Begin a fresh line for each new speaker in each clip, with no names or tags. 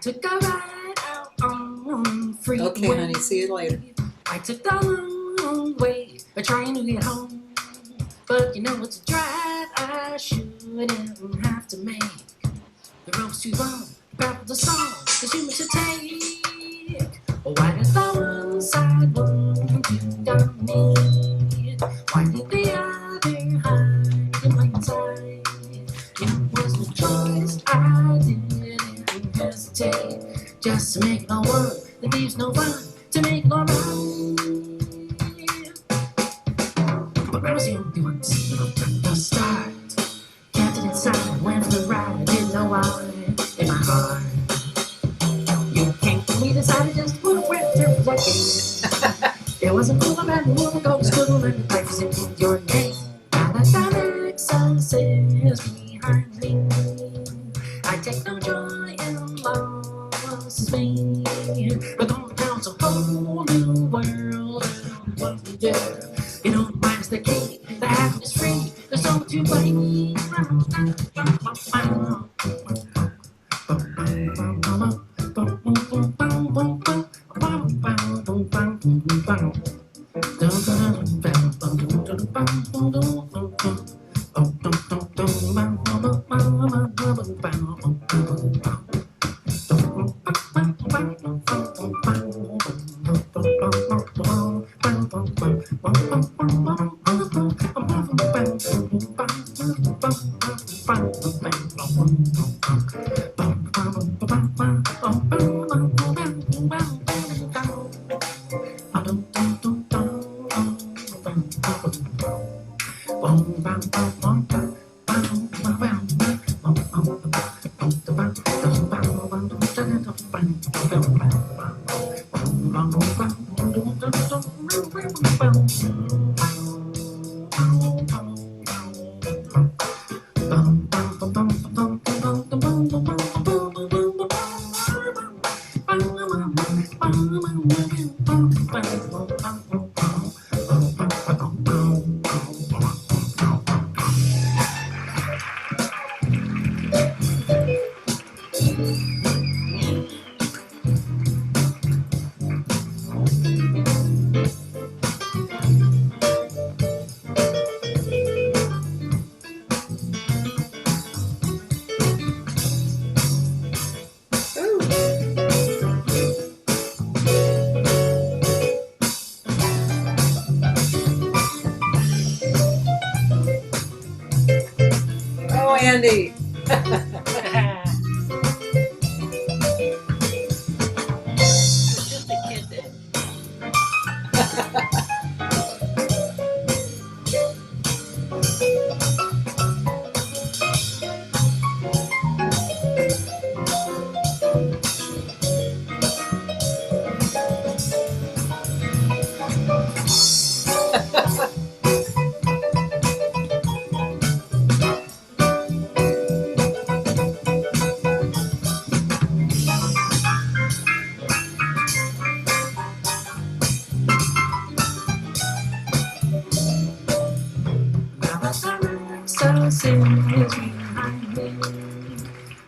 took a ride out on the freeway.
Okay, honey, see you later.
I took the long way, trying to get home. But you know it's a drive I shouldn't have to make. The road's too long, grab the song, there's too much to take. Why did the one side want to dominate? Why did the other hide in plain sight? It was no choice, I didn't hesitate. Just to make it all work, that leaves no fun to make it all right. But I was the only one to see it from the start. Kept it inside, went for the ride, didn't know why. In my heart, you came to me, decided just to put a winter jacket. It wasn't cool, about the world, go to school, and the life was in your name. Now that the success behind me, I take no joy in losses made. We're going down to a whole new world, and what we do. You know, mine's the key, the happiness free, there's no to blame.
Oh, Andy.
It's just a kid then.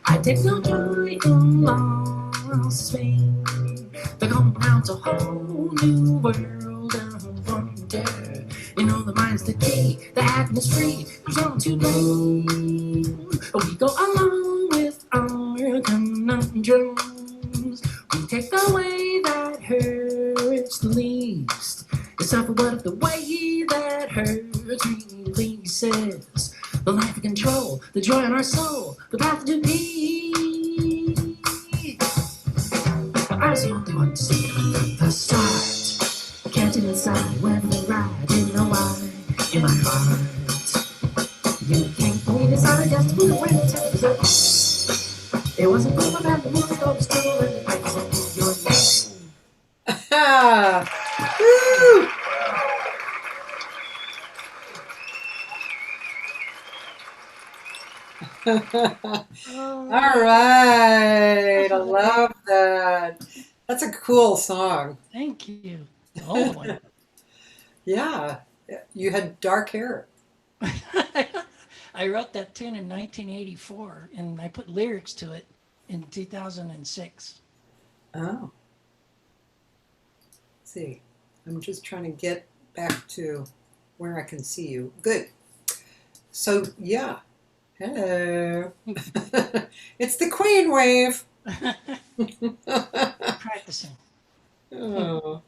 I take no joy in loss pain. They're going round to a whole new world of wonder. You know the mind's the key, the happiness free. There's no to blame. We go along with our conundrums. We take the way that hurts the least. It's not what the way that hurts really says. The life of control, the joy in our soul, the path to peace. I was the only one to see it from the start. Kept it inside, went for the ride, didn't know why. In my heart, you came for me, decided just to put a winter jacket. It wasn't cool about the world, go to school, and the life was in your name.
Woo! All right, I love that. That's a cool song.
Thank you. The old one.
Yeah, you had dark hair.
I wrote that tune in 1984, and I put lyrics to it in 2006.
Oh, let's see. I'm just trying to get back to where I can see you. Good. So, yeah. Hello. It's the Queen Wave.
Practicing.
Oh.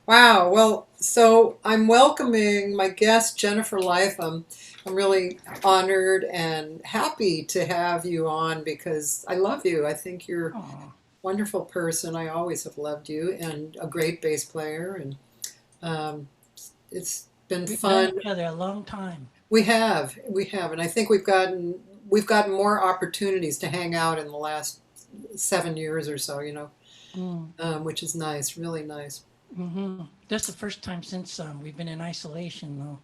Wow. Well, so I'm welcoming my guest, Jennifer Leitham. I'm really honored and happy to have you on because I love you. I think you're a
Oh,
wonderful person. I always have loved you and a great bass player. And um, it's been
we've known
fun.
each other a long time.
We have, and I think we've gotten more opportunities to hang out in the last 7 years or so.
Mm.
Which is nice, really nice.
That's the first time since we've been in isolation, though.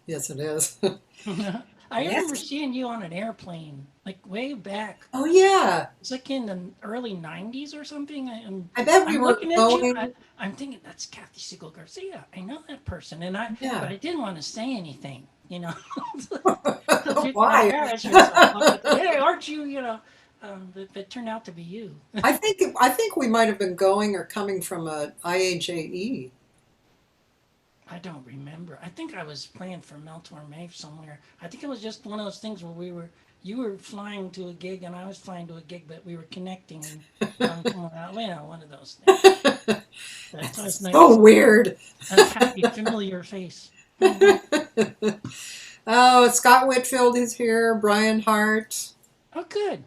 Yes, it is.
I remember
Yes.
seeing you on an airplane, like way back.
Oh yeah.
It's like in the early '90s or something.
I bet we
I'm
were
looking at you.
going.
I'm thinking that's Cathy Segal-Garcia. I know that person, but
Yeah.
I didn't want to say anything, because you'd
Why?
embarrass yourself. Hey, aren't you? But it turned out to be you.
I think we might have been going or coming from a IAJE.
I don't remember. I think I was playing for Meltor Mave somewhere. I think it was just one of those things where you were flying to a gig and I was flying to a gig, but we were connecting and somewhere out. One of those things. But it's always
That's
nice to
so
see
weird.
a happy, familiar face. Hmm.
Oh, Scott Whitfield is here. Brian Hart.
Oh, good.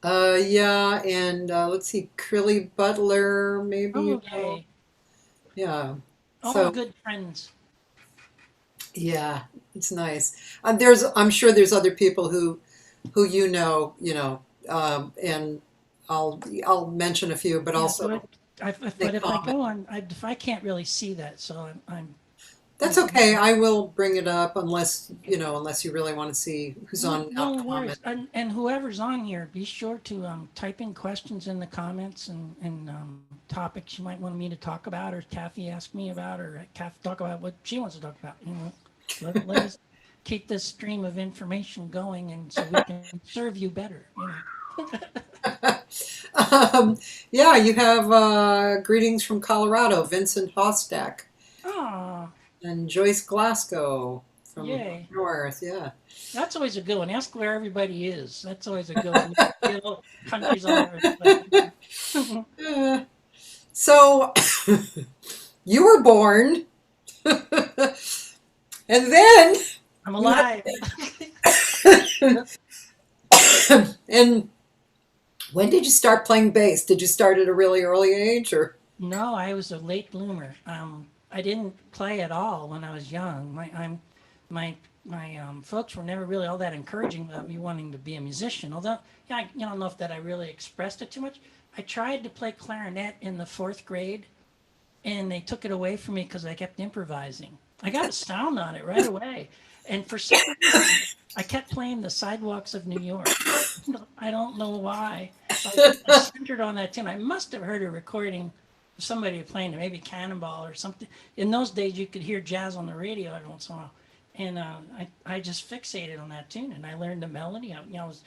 Yeah, and let's see, Crilly Butler, maybe you
Oh,
know.
yay.
Yeah.
All
So
good friends.
yeah, it's nice. I'm sure there's other people who and I'll mention a few, but
Yeah,
also
but
make
if I
comment.
go on, if I can't really see that, so I'm
That's okay. I will bring it up unless you really want to see who's
no,
on now
no worries.
comment.
And whoever's on here, be sure to type in questions in the comments and topics you might want me to talk about, or Kathy ask me about, or Kathy talk about what she wants to talk about. Let us keep this stream of information going, and so we can serve you better.
um, yeah, you have greetings from Colorado, Vincent Hostak
Ah,
and Joyce Glasgow from
yay.
North. Yeah.
That's always a good one. Ask where everybody is. That's always a good one. You know, countries all over the place.
Uh, so you were born, and then
I'm
you
alive.
had, and when did you start playing bass? Did you start at a really early age, or?
No, I was a late bloomer. I didn't play at all when I was young. My folks were never really all that encouraging about me wanting to be a musician. Although, yeah, I don't know if that I really expressed it too much. I tried to play clarinet in the fourth grade, and they took it away from me because I kept improvising. I got a sound on it right away, and for some reason, I kept playing the sidewalks of New York. I don't know why. I centered on that tune. I must have heard a recording of somebody playing it, maybe Cannonball or something. In those days, you could hear jazz on the radio every once in a while, and I just fixated on that tune, and I learned the melody. I was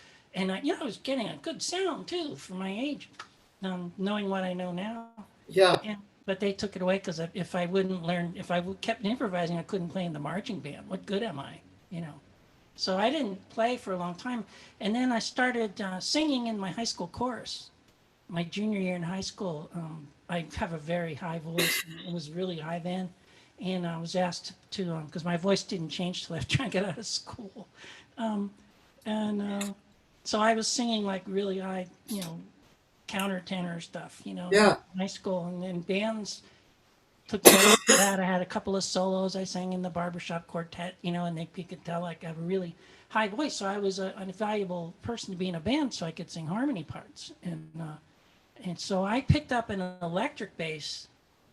getting a good sound too for my age, knowing what I know now.
Yeah.
And but they took it away because if I wouldn't learn, if I kept improvising, I couldn't play in the marching band. What good am I? You know. So I didn't play for a long time, and then I started singing in my high school chorus. My junior year in high school, I have a very high voice. It was really high then, and I was asked to because my voice didn't change till after I got out of school, um, and so I was singing like really high, countertenor stuff, in
Yeah.
high school, and then bands took notice of that. I had a couple of solos. I sang in the barbershop quartet, and you could tell like I have a really high voice. So I was a valuable person to be in a band, so I could sing harmony parts. And so I picked up an electric bass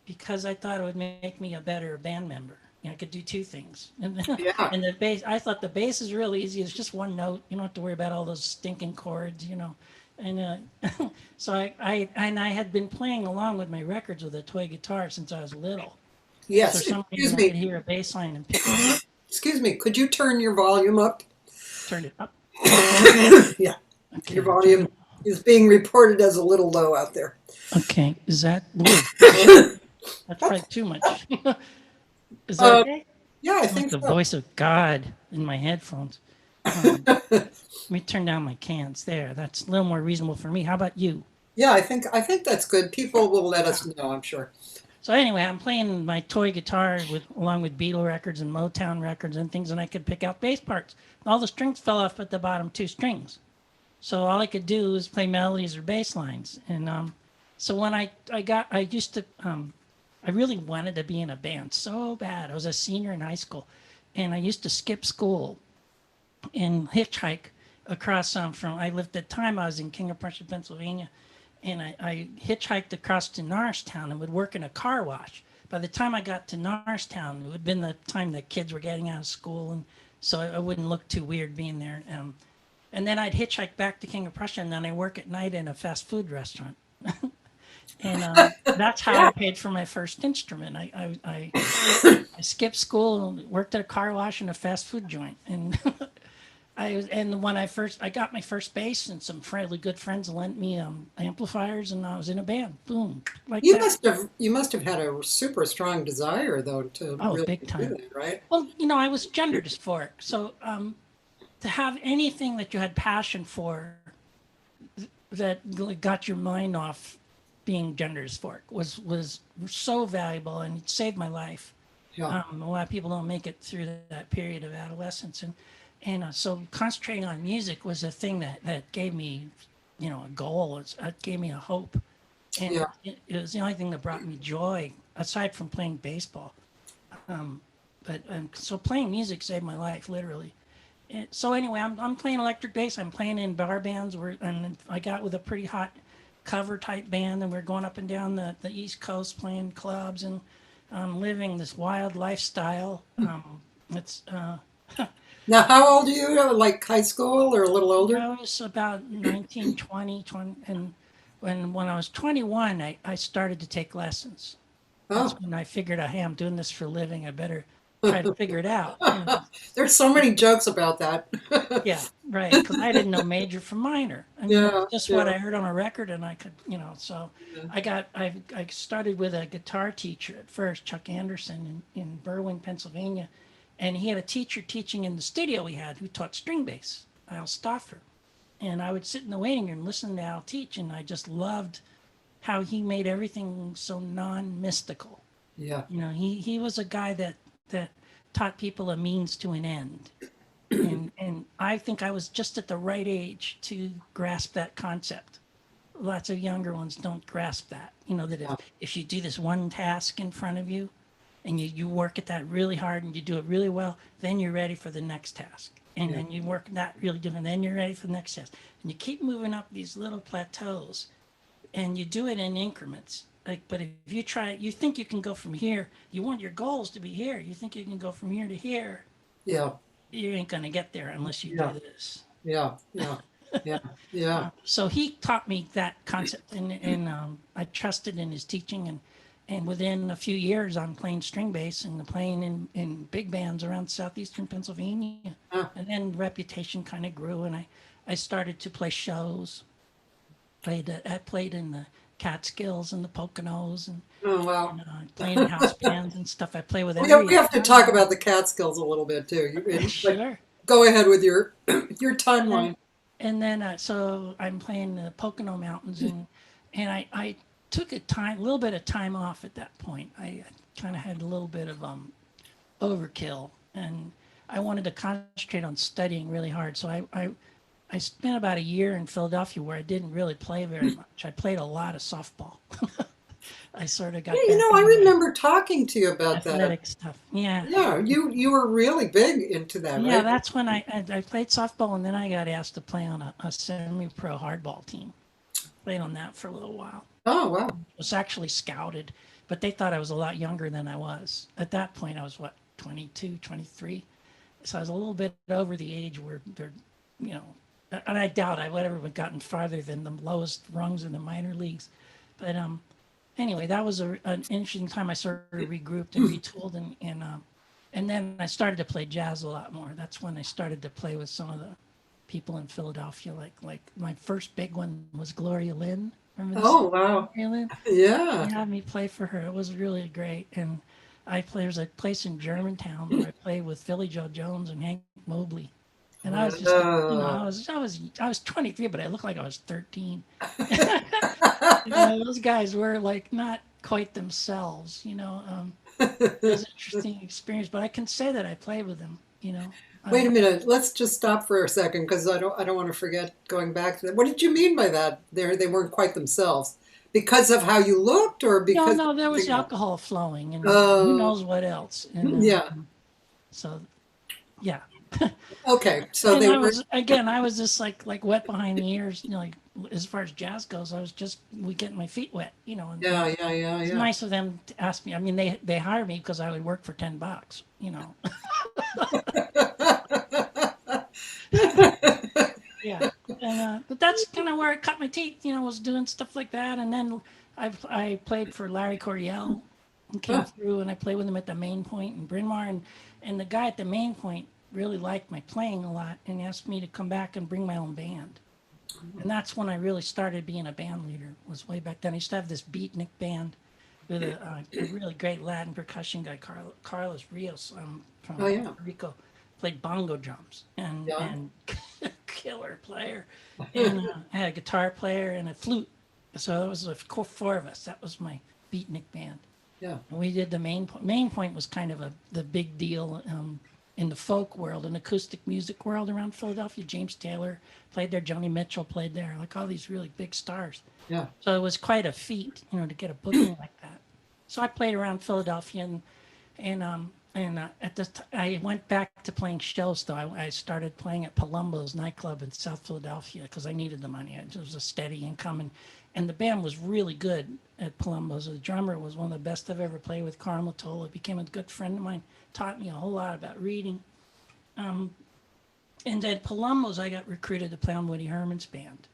because I thought it would make me a better band member. I could do two things.
Yeah.
And the bass, I thought the bass is real easy. It's just one note. You don't have to worry about all those stinking chords. And so I had been playing along with my records with a toy guitar since I was little. So for
Yes.
some
Excuse
reason I could
me.
hear a bass line and pick it up,
Excuse me. Could you turn your volume up?
turn it up.
Yeah. Your
Okay,
volume is being reported as a little low out there.
okay. Is that, ooh, that's probably too much. Is that
Uh,
okay?
yeah, I
It's like
think
the
so.
voice of God in my headphones. Um, Let me turn down my cans there. That's a little more reasonable for me. How about you?
Yeah, I think that's good. People will let us know, I'm sure.
So anyway, I'm playing my toy guitar with along with Beatle records and Motown records and things, and I could pick out bass parts. All the strings fell off at the bottom two strings, so all I could do was play melodies or bass lines. And so when I used to I really wanted to be in a band so bad. I was a senior in high school, and I used to skip school and hitchhike across from I lived at the time I was in King of Prussia, Pennsylvania, and I hitchhiked across to Norristown and would work in a car wash. By the time I got to Norristown, it would have been the time the kids were getting out of school, and so I wouldn't look too weird being there. And then I'd hitchhike back to King of Prussia, and then I work at night in a fast food restaurant. And that's how I
Yeah.
paid for my first instrument. I skipped school and worked at a car wash and a fast food joint. And and when I got my first bass, and some fairly good friends lent me amplifiers, and I was in a band. Boom, like that.
You must have had a super strong desire though to
Oh,
really
big
do
time.
that, right?
Well, I was gender dysphoric, so to have anything that you had passion for that got your mind off being gender dysphoric was so valuable, and it saved my life.
Yeah.
A lot of people don't make it through that period of adolescence, and so concentrating on music was a thing that gave me, a goal. It gave me a hope, and
Yeah.
it was the only thing that brought me joy aside from playing baseball. But so playing music saved my life literally. So anyway, I'm playing electric bass. I'm playing in bar bands. And I got with a pretty hot cover type band, and we're going up and down the East Coast playing clubs and living this wild lifestyle. It's
Now, how old are you? Like high school or a little older?
I was about 19, 20, and when I was 21, I started to take lessons. That's
Oh,
when I figured out, hey, I'm doing this for a living. I better try to figure it out.
there's so many jokes about that.
Yeah, right. Because I didn't know major from minor. I mean, it's
Yeah,
just what
yeah,
I heard on a record, and I could, So
yeah.
I started with a guitar teacher at first, Chuck Anderson, in Berwyn, Pennsylvania, and he had a teacher teaching in the studio we had who taught string bass, Al Stoffer, and I would sit in the waiting room listening to Al teach, and I just loved how he made everything so non-mystical.
Yeah.
He was a guy that taught people a means to an end, and I think I was just at the right age to grasp that concept. Lots of younger ones don't grasp that. That if
Yeah.
if you do this one task in front of you, and you work at that really hard and you do it really well, then you're ready for the next task. And
Yeah.
then you work that really different, then you're ready for the next task. And you keep moving up these little plateaus, and you do it in increments. But if you try, you think you can go from here. You want your goals to be here. You think you can go from here to here.
Yeah.
You ain't gonna get there unless you
Yeah.
do this.
Yeah. Yeah. Yeah. Yeah.
So he taught me that concept, and I trusted in his teaching, and within a few years, I'm playing string bass and playing in big bands around southeastern Pennsylvania,
Ah,
and then reputation kind of grew, and I started to play shows. I played in the Catskills and the Poconos,
oh wow.
and playing in house bands and stuff. I play with
We
every
have to talk about the Catskills a little bit too. But
sure.
go ahead with your your
And then
timeline.
so I'm playing the Pocono Mountains, and I took a little bit of time off at that point. I kind of had a little bit of overkill, and I wanted to concentrate on studying really hard. So I spent about a year in Philadelphia where I didn't really play very much. I played a lot of softball. I sort of
Yeah,
got back
I
into my
remember talking to you about that.
athletic stuff. Yeah,
Yeah, you were really big into that,
yeah.
right?
That's when I played softball, and then I got asked to play on a semi-pro hardball team. Played on that for a little while.
Oh wow.
Was actually scouted, but they thought I was a lot younger than I was. At that point, I was what, 22, 23. So I was a little bit over the age where they're, you know, and I doubt I would ever have gotten farther than the lowest rungs in the minor leagues. But anyway, that was an interesting time. I sort of regrouped and retooled, and then I started to play jazz a lot more. That's when I started to play with some of the people in Philadelphia. Like my first big one was Gloria Lynn. Remember this?
Oh, wow.
Gloria Lynn?
Yeah.
They had me play for her. It was really great. And there's a place in Germantown where I played with Philly Joe Jones and Hank Mobley. And I was just,
Wow.
I was 23, but I looked like I was 13. Those guys were like not quite themselves. It was an interesting experience. But I can say that I played with them.
Wait
Um,
a minute. Let's just stop for a second because I don't want to forget going back to that. What did you mean by that? They weren't quite themselves because of how you looked, or
no,
because of
no, there was
something else?
alcohol flowing, and who
Oh,
knows what else. And
yeah.
so, yeah.
Okay. So
And
they were.
I was just like wet behind the ears. Like as far as jazz goes, I was just getting my feet wet. And
Yeah, yeah, yeah,
it's
yeah.
nice of them to ask me. I mean, they hired me because I would work for $10. Yeah. And but that's kind of where I cut my teeth. Was doing stuff like that, and then I played for Larry Coryell, and came through, and I played with him at the Main Point in Bryn Mawr, and the guy at the Main Point really liked my playing a lot, and asked me to come back and bring my own band. And that's when I really started being a band leader. Was way back then. I used to have this beatnik band with a really great Latin percussion guy, Carlos Rios,
Oh,
from
yeah.
Puerto Rico, played bongo drums and
Yeah.
and killer player, and I had a guitar player and a flute. So it was four of us. That was my beatnik band.
Yeah.
And we did the Main Point. Main Point was kind of the big deal in the folk world and acoustic music world around Philadelphia. James Taylor played there. Joni Mitchell played there. Like all these really big stars.
Yeah.
So it was quite a feat, to get a booking like that. So I played around Philadelphia, and at this I went back to playing shows. Though I started playing at Palumbo's nightclub in South Philadelphia because I needed the money. It was a steady income, and the band was really good at Palumbo's. The drummer was one of the best I've ever played with. Carl Mottola became a good friend of mine. Taught me a whole lot about reading. And at Palumbo's, I got recruited to play on Woody Herman's band.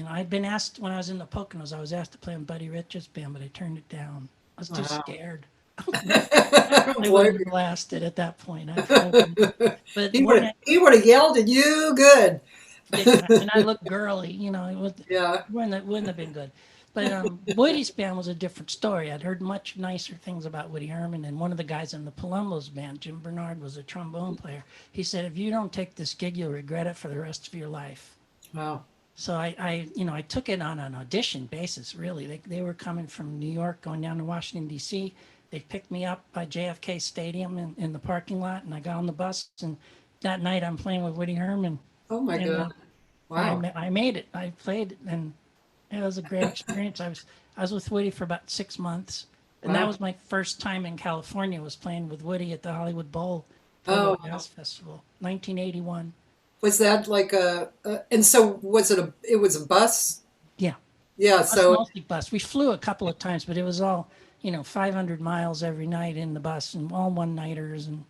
I'd been asked when I was in the Poconos, I was asked to play on Buddy Rich's band, but I turned it down. I was too
Wow.
scared. I probably wouldn't have lasted at that point. I probably, but
He would have yelled at you good.
big time, and I looked girly.
Yeah.
Wouldn't have been good. But Woody's band was a different story. I'd heard much nicer things about Woody Herman, and one of the guys in the Palumbo's band, Jim Bernard, was a trombone player. He said, "If you don't take this gig, you'll regret it for the rest of your life."
Wow.
So I took it on an audition basis. Really, they were coming from New York, going down to Washington D.C. They picked me up by JFK Stadium in the parking lot, and I got on the bus. And that night, I'm playing with Woody Herman,
Oh my
and
God. Wow.
I made it. I played, and it was a great experience. I was with Woody for about 6 months, and that
Wow.
was my first time in California. Was playing with Woody at the Hollywood Bowl
Oh,
Playboy Jazz Festival, 1981.
was that like and so was it was a bus?
Yeah,
Yeah.
bus,
So,
mostly bus. We flew a couple of times, but it was all 500 miles every night in the bus, and all one-nighters, and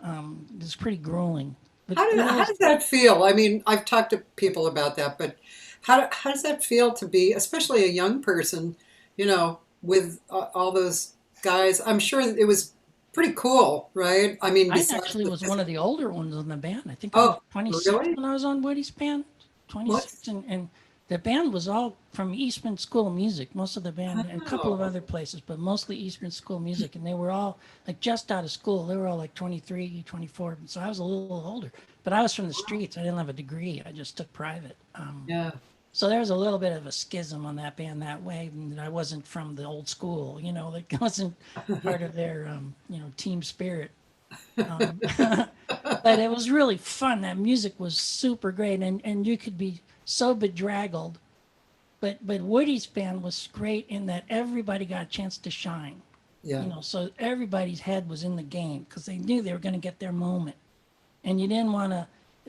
it was pretty grueling. But
how does that feel? I mean, I've talked to people about that, but how does that feel to be, especially a young person, with all those guys? I'm sure it was pretty cool, right? I mean,
I
besides
actually
the
was one of the older ones in the band. I think I was
oh,
26
really?
when I was on Woody's band.
What?
26, and the band was all from Eastman School of Music. Most of the band, and a couple of
Oh,
other places, but mostly Eastman School of Music. And they were all like just out of school. They were all like 23, 24. So I was a little older. But I was from the streets. I didn't have a degree. I just took private.
yeah,
So there was a little bit of a schism on that band that way. And I wasn't from the old school. That wasn't part of their team spirit. Um, but it was really fun. That music was super great, and you could be so bedraggled. But Woody's band was great in that everybody got a chance to shine.
yeah,
So everybody's head was in the game because they knew they were going to get their moment, and you didn't want to.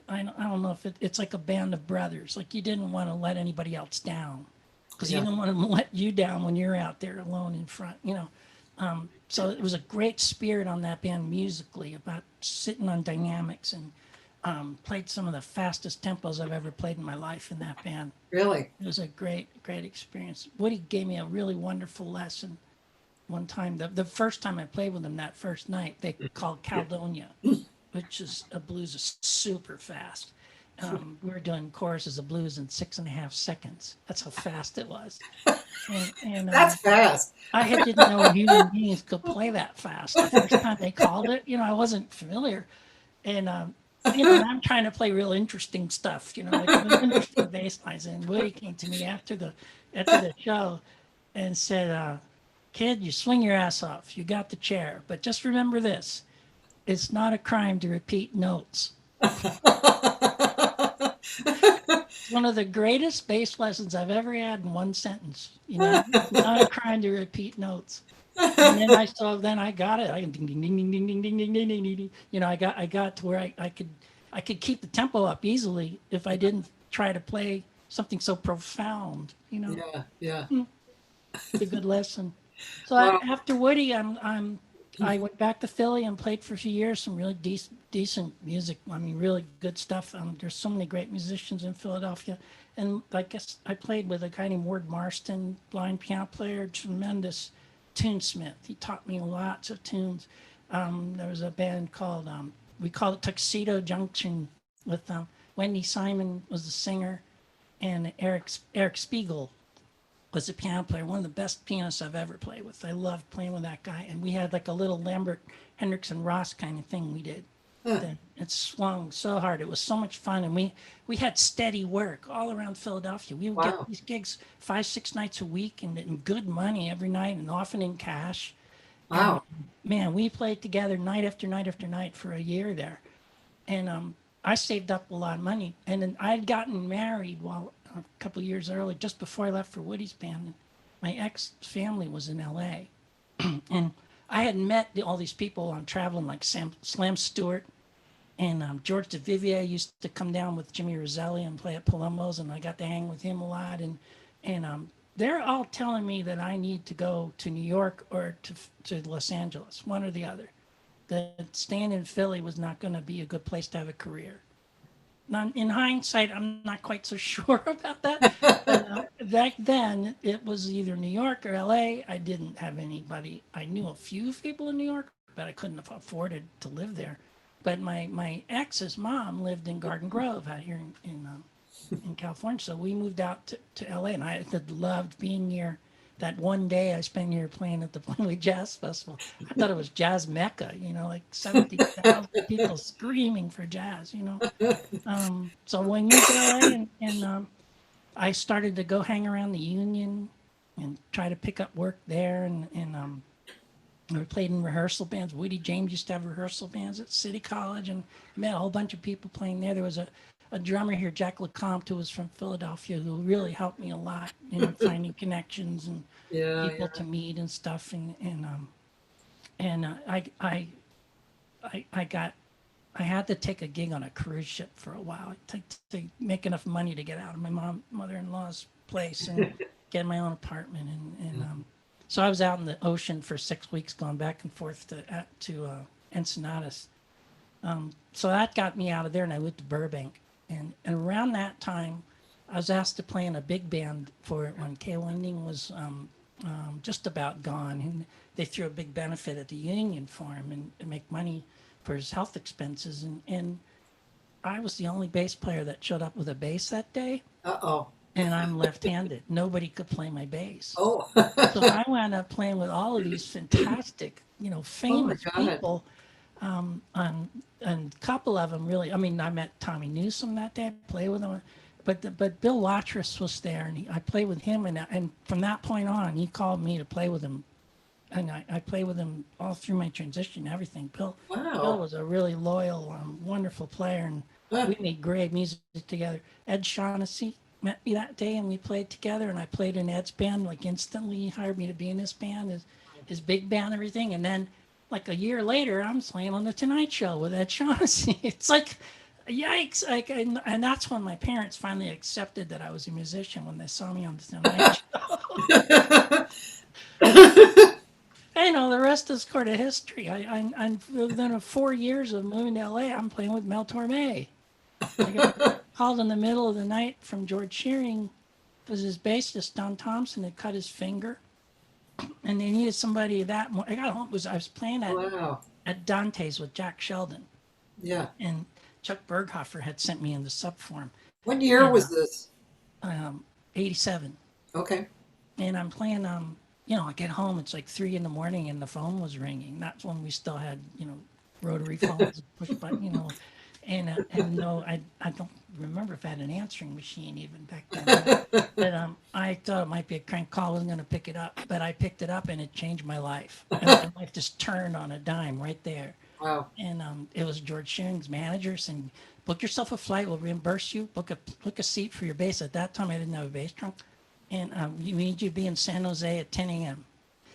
I don't know if it's like a band of brothers. Like you didn't want to let anybody else down because you
yeah,
didn't want to let you down when you're out there alone in front. So it was a great spirit on that band musically about sitting on dynamics, and played some of the fastest tempos I've ever played in my life in that band.
really.
It was a great, great experience. Woody gave me a really wonderful lesson one time. The first time I played with him that first night, they called Caledonia, which is a blues is super fast. We were doing choruses of blues in 6.5 seconds. That's how fast it was. And
That's fast.
didn't know human beings could play that fast. The first time they called it, I wasn't familiar. And, and I'm trying to play real interesting stuff, like real interesting bass lines. And Woody came to me after the show and said, kid, you swing your ass off. You got the chair. But just remember this. It's not a crime to repeat notes. It's one of the greatest bass lessons I've ever had in one sentence. It's not a crime to repeat notes. And then I got it. I ding ding ding ding ding ding ding ding ding ding ding. I got to where I could keep the tempo up easily if I didn't try to play something so profound.
Yeah, yeah.
It's a good lesson. So
Wow.
after Woody, I went back to Philly and played for a few years. Some really decent music. I mean, really good stuff. There's so many great musicians in Philadelphia, and I guess I played with a guy named Ward Marston, blind piano player, tremendous tunesmith. He taught me lots of tunes. There was a band called we called it Tuxedo Junction with Wendy Simon was the singer, and Eric Spiegel was a piano player, one of the best pianists I've ever played with. I loved playing with that guy. And we had like a little Lambert, Hendrickson, Ross kind of thing we did. Then it swung so hard. It was so much fun. And we had steady work all around Philadelphia. We would get these gigs 5-6 nights a week and good money every night and often in cash.
Wow.
And, man, we played together night after night after night for a year there. And I saved up a lot of money. And then I had gotten married a couple of years early, just before I left for Woody's band. My ex family was in LA. And I had met all these people on traveling, like Slam Stewart and George DeVivier used to come down with Jimmy Roselli and play at Palumbo's, and I got to hang with him a lot. And they're all telling me that I need to go to New York or to Los Angeles, one or the other. That staying in Philly was not going to be a good place to have a career. Now, in hindsight, I'm not quite so sure about that. But back then, it was either New York or LA. I didn't have anybody. I knew a few people in New York, but I couldn't have afforded to live there. But my ex's mom lived in Garden Grove out here in California. So we moved out to LA, and I had loved being near. That one day I spent here playing at the Plainly Jazz Festival. I thought it was jazz mecca, like 70,000 people screaming for jazz. So we moved to LA, and I started to go hang around the Union and try to pick up work there. And we played in rehearsal bands. Woody James used to have rehearsal bands at City College, and I met a whole bunch of people playing there. There was a drummer here, Jack LeCompte, who was from Philadelphia, who really helped me a lot in finding connections and people to meet and stuff. I had to take a gig on a cruise ship for a while to make enough money to get out of my mother-in-law's place and get my own apartment. So I was out in the ocean for 6 weeks, going back and forth to Ensenadas. So that got me out of there, and I moved to Burbank. And around that time, I was asked to play in a big band for it when Kay Winding was just about gone. And they threw a big benefit at the Union for him and to make money for his health expenses. And I was the only bass player that showed up with a bass that day.
Uh-oh.
And I'm left-handed. Nobody could play my bass.
Oh.
So I wound up playing with all of these fantastic, famous people. And a couple of them really, I mean, I met Tommy Newsom that day, played with him. But Bill Watrous was there, and I played with him. And from that point on, he called me to play with him. And I played with him all through my transition, everything. Bill was a really loyal, wonderful player, and we made great music together. Ed Shaughnessy met me that day, and we played together, and I played in Ed's band, like instantly. He hired me to be in his band, his big band, everything. And then like a year later, I'm playing on the Tonight Show with Ed Shaughnessy. It's like, yikes! And that's when my parents finally accepted that I was a musician, when they saw me on the Tonight Show. The rest is sort of history. I'm within 4 years of moving to LA, I'm playing with Mel Torme. I got called in the middle of the night from George Shearing because his bassist Don Thompson had cut his finger, and they needed somebody that. I got home I was playing at Dante's with Jack Sheldon.
Yeah.
And Chuck Berghofer had sent me in the sub form,
What year
and
was this?
87.
Okay.
And I'm playing, I get home, it's like 3 in the morning and the phone was ringing. That's when we still had, rotary phones, push button, and no, I don't remember if I had an answering machine even back then. But I thought it might be a crank call. I wasn't going to pick it up, but I picked it up and it changed my life. And my life just turned on a dime right there.
Wow.
And it was George Shearing's manager saying, "Book yourself a flight. We'll reimburse you. Book a seat for your bass." At that time, I didn't have a bass trunk, and we need you to be in San Jose at 10 a.m. And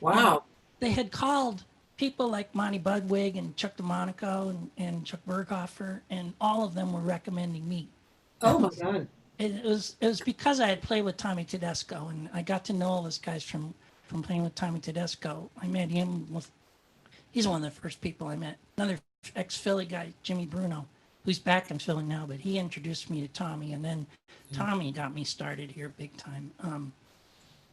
Wow.
they had called people like Monty Budwig and Chuck DeMonico and Chuck Berghofer, and all of them were recommending me.
Oh my God.
It was because I had played with Tommy Tedesco, and I got to know all those guys from playing with Tommy Tedesco. I met him with. He's one of the first people I met. Another ex-Philly guy, Jimmy Bruno, who's back in Philly now, but he introduced me to Tommy, and then Tommy got me started here big time.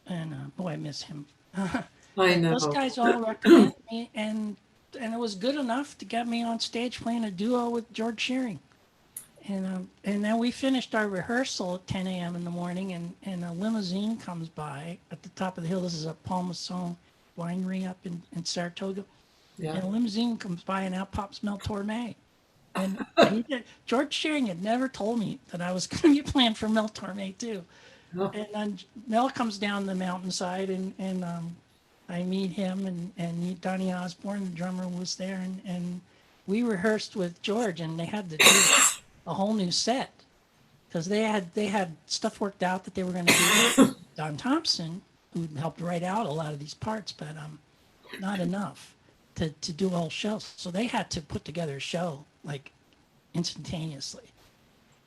And boy, I miss him.
I know.
Those guys all recommended me, and it was good enough to get me on stage playing a duo with George Shearing. And then we finished our rehearsal at 10 a.m. in the morning, and a limousine comes by at the top of the hill. This is a Palmason winery up in Saratoga.
Yeah.
And a limousine comes by, and out pops Mel Torme. And George Shearing had never told me that I was going to be playing for Mel Torme too.
Oh.
And then Mel comes down the mountainside, and I meet him, and Donnie Osborne, the drummer, was there, and we rehearsed with George, and they had to do a whole new set because they had stuff worked out that they were going to do. Don Thompson, who helped write out a lot of these parts, but not enough to do a whole show. So they had to put together a show like instantaneously.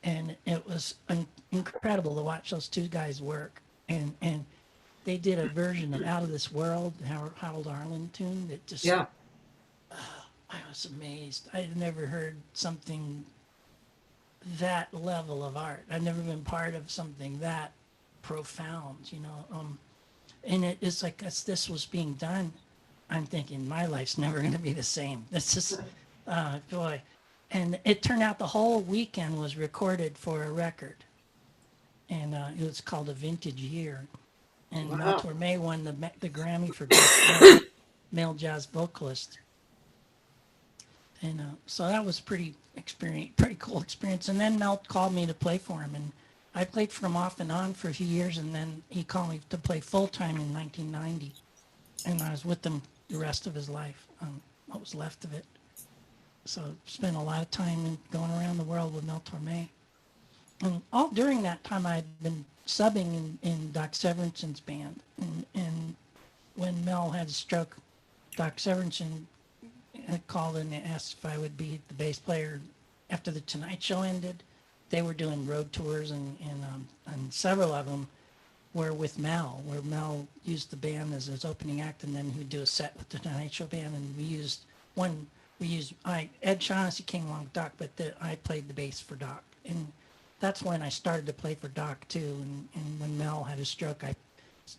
And it was incredible to watch those two guys work. And they did a version of Out of This World, Harold Arlen tune that just,
Yeah.
I was amazed. I had never heard something that level of art. I've never been part of something that profound, and it's like as this was being done, I'm thinking my life's never going to be the same. This is, boy. And it turned out the whole weekend was recorded for a record. And it was called A Vintage Year. And
Wow.
Mel Torme won the Grammy for Best Male Jazz Vocalist. And so that was pretty cool experience. And then Mel called me to play for him. And I played for him off and on for a few years. And then he called me to play full-time in 1990. And I was with him the rest of his life, what was left of it. So spent a lot of time going around the world with Mel Torme. And all during that time, I had been subbing in Doc Severinsen's band. And when Mel had a stroke, Doc Severinsen had called and asked if I would be the bass player. After the Tonight Show ended, they were doing road tours, and several of them were with Mel, where Mel used the band as his opening act, and then he would do a set with the Tonight Show band. And Ed Shaughnessy came along with Doc, but I played the bass for Doc. And that's when I started to play for Doc too. And when Mel had his stroke,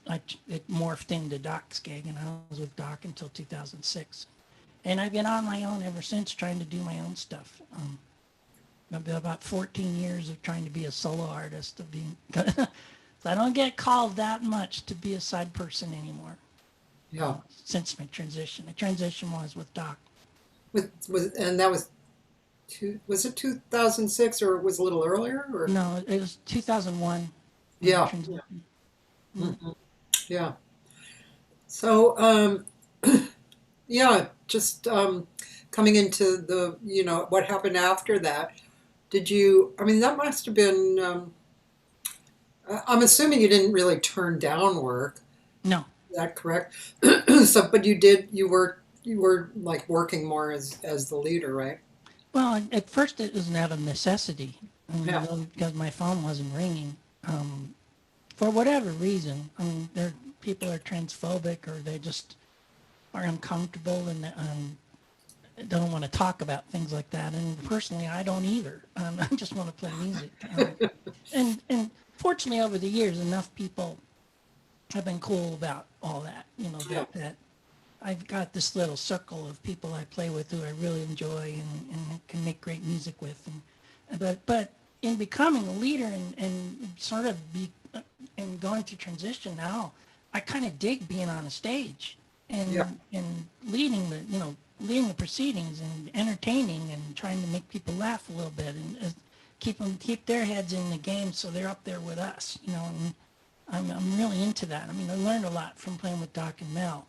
it morphed into Doc's gig, and I was with Doc until 2006. And I've been on my own ever since, trying to do my own stuff. About 14 years of trying to be a solo artist, of being. So I don't get called that much to be a side person anymore.
Yeah.
Since my transition, the transition was with Doc.
And that was was it 2006 or it was a little earlier? Or?
No, it was 2001.
Yeah. Mm-hmm. Yeah. So, yeah, just coming into the, what happened after that. That must have been, I'm assuming you didn't really turn down work.
No.
Is that correct? So, but you were like working more as the leader, right?
Well, at first it was out of necessity,
Yeah.
because my phone wasn't ringing. For whatever reason, people are transphobic, or they just are uncomfortable and don't want to talk about things like that. And personally, I don't either. I just want to play music. And fortunately, over the years, enough people have been cool about all that.
Yeah.
That I've got this little circle of people I play with who I really enjoy and can make great music with. And But in becoming a leader and sort of be and going through transition now, I kind of dig being on a stage
Yeah.
and leading the leading the proceedings and entertaining and trying to make people laugh a little bit and keep their heads in the game so they're up there with us, and I'm really into that. I mean, I learned a lot from playing with Doc and Mel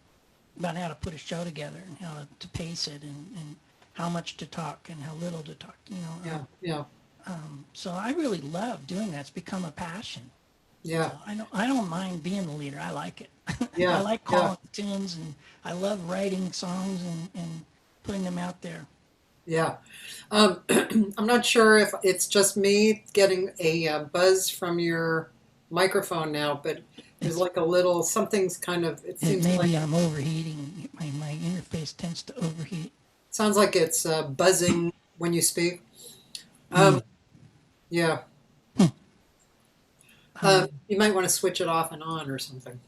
about how to put a show together and how to pace it and how much to talk and how little to talk.
Yeah. Yeah.
So I really love doing that. It's become a passion.
Yeah.
So I don't mind being the leader. I like it. I
Yeah.
like
Yeah.
calling the tunes and I love writing songs and putting them out there.
Yeah. I'm not sure if it's just me getting a buzz from your microphone now, but there's
It's
like a little something's kind of, it
it
seems like,
maybe I'm overheating. My interface tends to overheat.
sounds like it's buzzing when you speak. Um,
Mm.
yeah.
Um,
You might want to switch it off and on or something.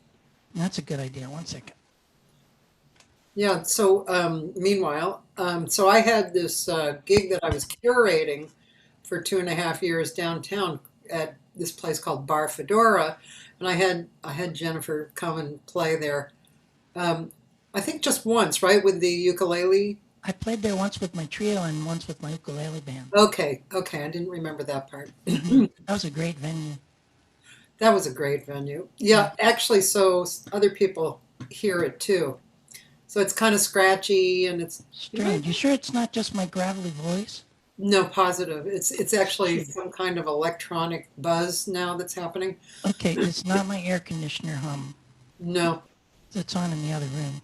that's a good idea. One second.
Yeah. So, meanwhile, so I had this gig that I was curating for 2.5 years downtown at this place called Bar Fedora, and I had Jennifer come and play there. Um, I think just once, right, with the ukulele.
I played there once with my trio and once with my ukulele band.
Okay, okay, I didn't remember that part.
That was a great venue.
That was a great venue.
Yeah.
Yeah, actually, so other people hear it too. So it's kind of scratchy, and it's you might
Strange. You sure it's not just my gravelly voice?
no positive. It's actually
Strange.
some kind of electronic buzz now that's happening.
Okay, it's not my air conditioner hum.
No,
That's on in the other room.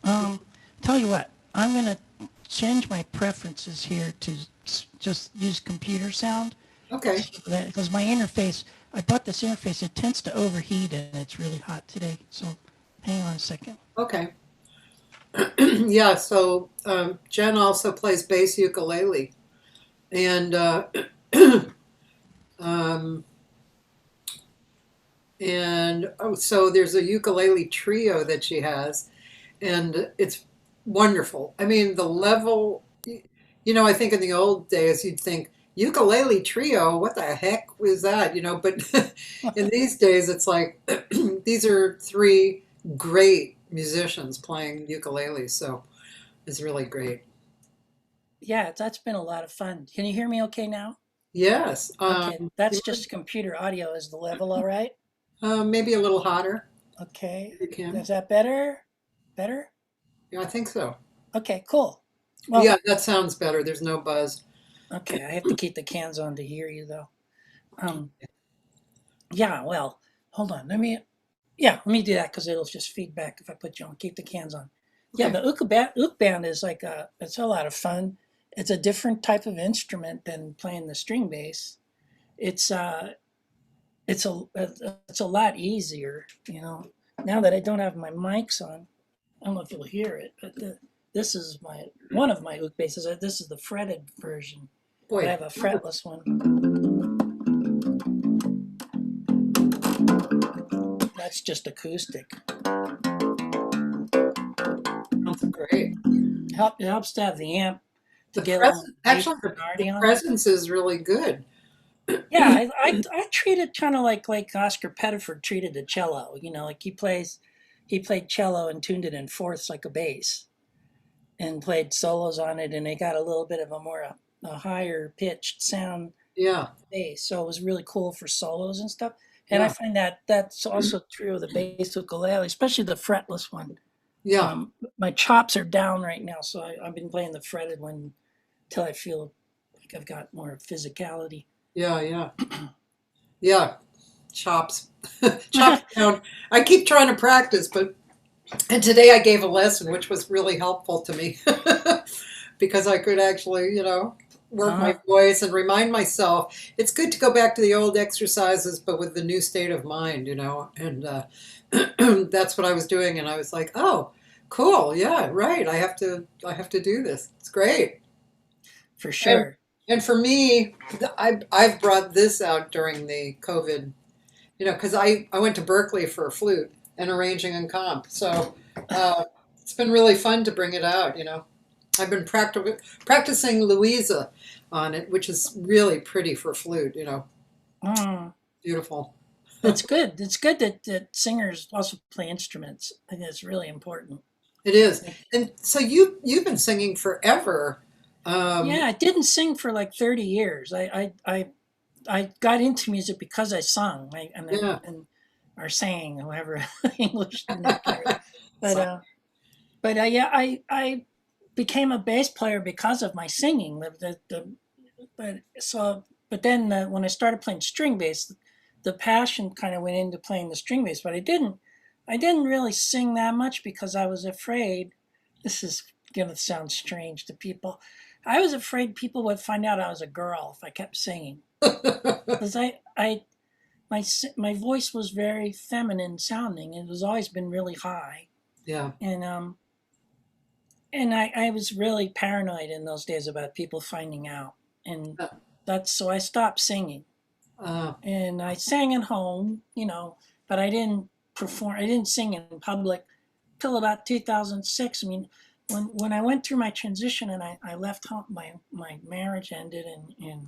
Um, Tell you what, I'm gonna change my preferences here to just use computer sound
okay,
because my interface, I bought this interface, it tends to overheat and it's really hot today. So hang on a second.
okay. Yeah, so Jen also plays bass ukulele, and um, so there's a ukulele trio that she has, and it's wonderful. I mean, the level, I think in the old days you'd think ukulele trio, what the heck was that? But in these days it's like these are three great musicians playing ukulele, so it's really great.
Yeah, that's been a lot of fun. Can you hear me okay now?
Yes.
Okay,
You
that's just computer audio. Is the level all right?
maybe a little hotter
Okay,
if you can.
is that better? Better?
Yeah, I think so.
Okay, cool.
Yeah,
Well,
that sounds better. There's no buzz.
okay, I have to keep the cans on to hear you though. Um, yeah, well, hold on. Let me do that because it'll just feedback if I put you on. Keep the cans on. Yeah,
Okay.
the ook band is it's a lot of fun. It's a different type of instrument than playing the string bass. It's it's a lot easier, Now that I don't have my mics on, I don't know if you'll hear it, but this is my one of my ook basses. This is the fretted version, but I
Boy,
have a fretless one. That's just acoustic.
sounds great.
It helps to have the amp to
The
get a little
present,
bass
actually, the
Bernardi on it.
presence is really good.
Yeah, I treat it kind of like Oscar Pettiford treated the cello. Like he played cello and tuned it in fourths like a bass, and played solos on it, and it got a little bit of a higher pitched sound
Yeah,
bass. So it was really cool for solos and stuff. And I
yeah,
find that that's also true of the bass ukulele, especially the fretless one.
yeah,
My chops are down right now, so I've been playing the fretted one till I feel like I've got more physicality.
yeah, yeah, yeah. Chops, chops down. I keep trying to practice, and today I gave a lesson, which was really helpful to me because I could actually, work my
Uh,
voice and remind myself. It's good to go back to the old exercises, but with the new state of mind. And that's what I was doing, and I was like, oh, cool, yeah, right. I have to do this. It's great.
for
And
sure.
and for me, I've brought this out during the COVID, because I went to Berkeley for a flute and arranging and comp. So it's been really fun to bring it out. I've been practicing Louisa on it, which is really pretty for flute.
Mm,
Beautiful.
that's good. It's good that singers also play instruments. I think it's really important.
It is.
Like,
And so you've been singing forever.
yeah,
Um,
I didn't sing for like 30 years. I got into music because I sung
yeah.
and or sang, however English vernacular. But
So,
yeah, I became a bass player because of my singing. But then when I started playing string bass, the passion kind of went into playing the string bass. But I didn't really sing that much because I was afraid. This is gonna sound strange to people. I was afraid people would find out I was a girl if I kept singing because my voice was very feminine sounding. It was always been really high,
yeah.
and I was really paranoid in those days about people finding out, and that's so I stopped singing,
Uh,
and I sang at home, but I didn't perform. I didn't sing in public till about 2006. I mean, when I went through my transition and I left home, my marriage ended, and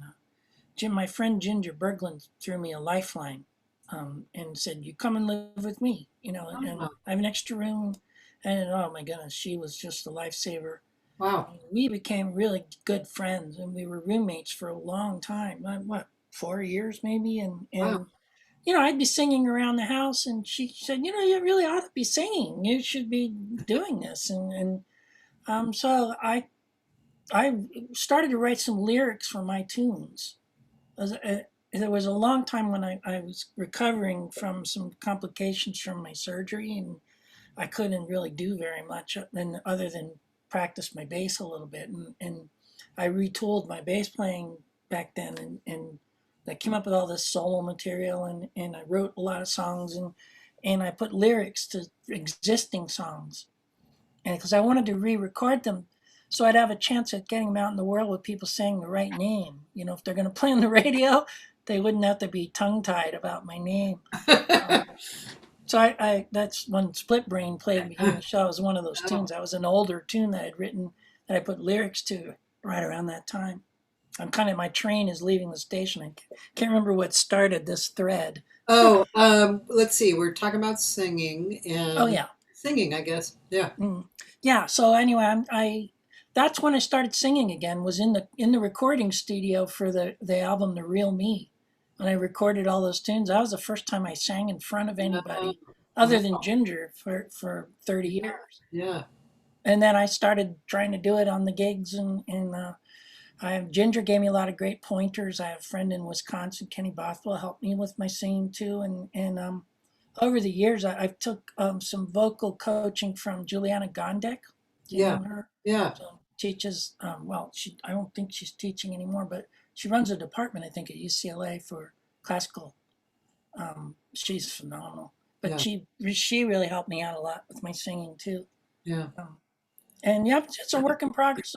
my friend Ginger Berglund threw me a lifeline, and said, "You come and live with me, and
oh,
I have an extra room." And oh my goodness, she was just a lifesaver.
wow.
We became really good friends, and we were roommates for a long time. What, 4 years maybe?
Wow.
And I'd be singing around the house, and she said, "You really ought to be singing. You should be doing this." So I started to write some lyrics for my tunes. There was a long time when I was recovering from some complications from my surgery, and I couldn't really do very much other than practice my bass a little bit. And I retooled my bass playing back then, and I came up with all this solo material, and I wrote a lot of songs, and I put lyrics to existing songs, and because I wanted to re-record them so I'd have a chance at getting them out in the world with people saying the right name. If they're going to play on the radio, they wouldn't have to be tongue-tied about my name. Um, so that's when Split Brain played behind the show. It was one of those
Oh,
tunes. That was an older tune that I'd written that I put lyrics to right around that time. My train is leaving the station. I can't remember what started this thread.
let's see. We're talking about singing
Oh
and
yeah.
singing, I guess. Yeah.
Yeah. So anyway, that's when I started singing again. Was in the recording studio for the album The Real Me. When I recorded all those tunes, that was the first time I sang in front of
Uh,
anybody other than Ginger for 30 years.
yeah.
And then I started trying to do it on the gigs, Ginger gave me a lot of great pointers. I have a friend in Wisconsin, Kenny Bothwell, helped me with my singing too, and over the years I've took some vocal coaching from Juliana Gondek. Do you
Yeah.
know her?
Yeah.
So teaches well, I don't think she's teaching anymore, but she runs a department I think at UCLA for classical. She's phenomenal, but
Yeah.
she really helped me out a lot with my singing too.
Yeah.
Um, and yeah, it's a work in progress.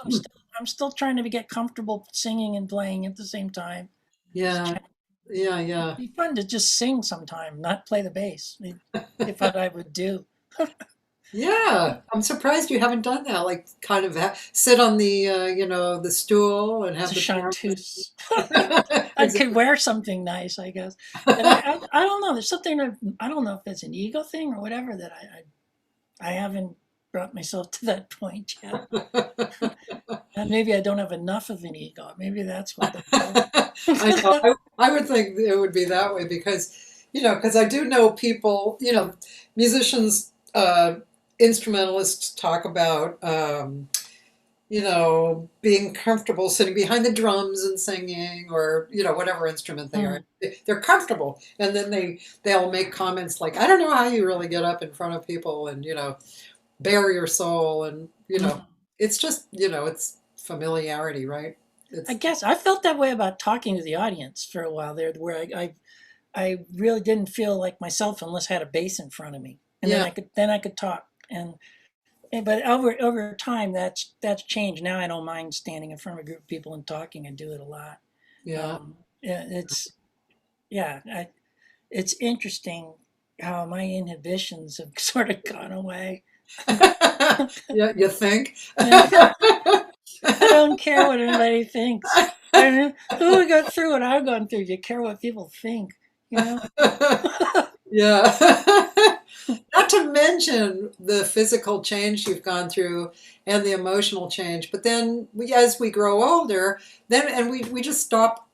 I'm still trying to get comfortable singing and playing at the same time.
Yeah. Yeah.
It'd
Yeah.
be fun to just sing sometime, not play the bass. If what I would do.
Yeah. I'm surprised you haven't done that. Like, kind of sit on the, the stool and
It's
have
a
the piano.
chanteuse. I could
Exactly.
wear something nice, I guess. But I don't know. There's something that I don't know if it's an ego thing or whatever that I haven't brought myself to that point yet. And maybe I don't have enough of an ego. Maybe that's what the problem.
I know. I would think it would be that way because, because I do know people, musicians, instrumentalists talk about, being comfortable sitting behind the drums and singing or, whatever instrument they are.
Mm,
They're comfortable. And then they'll make comments like, I don't know how you really get up in front of people and, bare your soul. And,
mm.
it's just, it's familiarity, right?
I
It's,
guess I felt that way about talking to the audience for a while there, where I really didn't feel like myself unless I had a bass in front of me, and then
yeah,
I could talk. But over time, that's changed. Now I don't mind standing in front of a group of people and talking. I do it a lot.
yeah.
Yeah, yeah, it's interesting how my inhibitions have sort of gone away.
Yeah, you think?
I don't care what anybody thinks. I don't know who got through what I've gone through. You care what people think, you know?
Yeah. Not to mention the physical change you've gone through and the emotional change. But then as we grow older, then and we just stop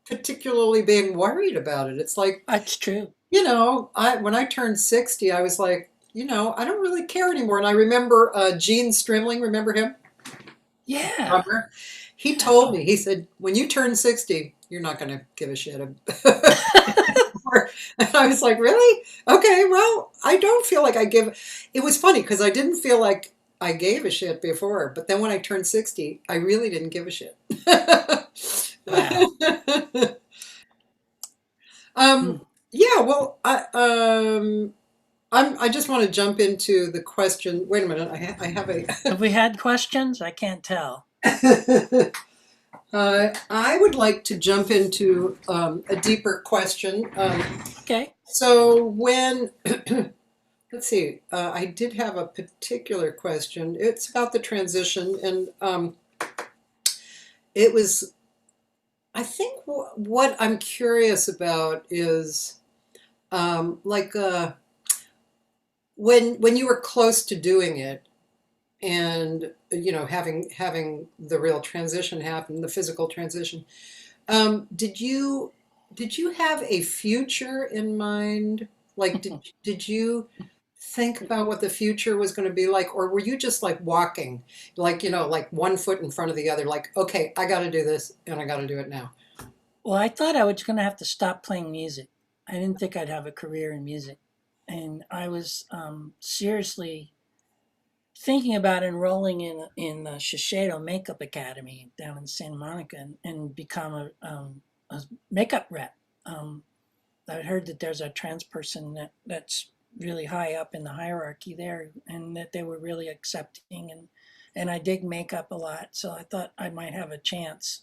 particularly being worried about it. It's like,
That's true.
I when I turned 60, I was like, I don't really care anymore. And I remember Gene Strimling, remember him?
Yeah.
Drummer. He told
Wow.
me, he said, when you turn 60, you're not going to give a shit. And I was like, really? Okay, well, I don't feel like I give. It was funny because I didn't feel like I gave a shit before, but then when I turned 60, I really didn't give a shit.
Wow. Hmm.
um, yeah, well, I just want to jump into the question. Wait a minute, I have
Have we had questions? I can't tell.
a. I would like to jump into a deeper question.
Okay.
So when let's see, I did have a particular question. It's about the transition, and it was. I think what I'm curious about is like when you were close to doing it, and having the real transition happen, the physical transition. Did you have a future in mind? Like, did you think about what the future was going to be like, or were you just like walking, like like one foot in front of the other, like, okay, I got to do this and I got to do it now?
Well, I thought I was going to have to stop playing music. I didn't think I'd have a career in music. And I was seriously thinking about enrolling in the Shiseido Makeup Academy down in Santa Monica and become a makeup rep. Um, I heard that there's a trans person that's really high up in the hierarchy there, and that they were really accepting, and I dig makeup a lot, so I thought I might have a chance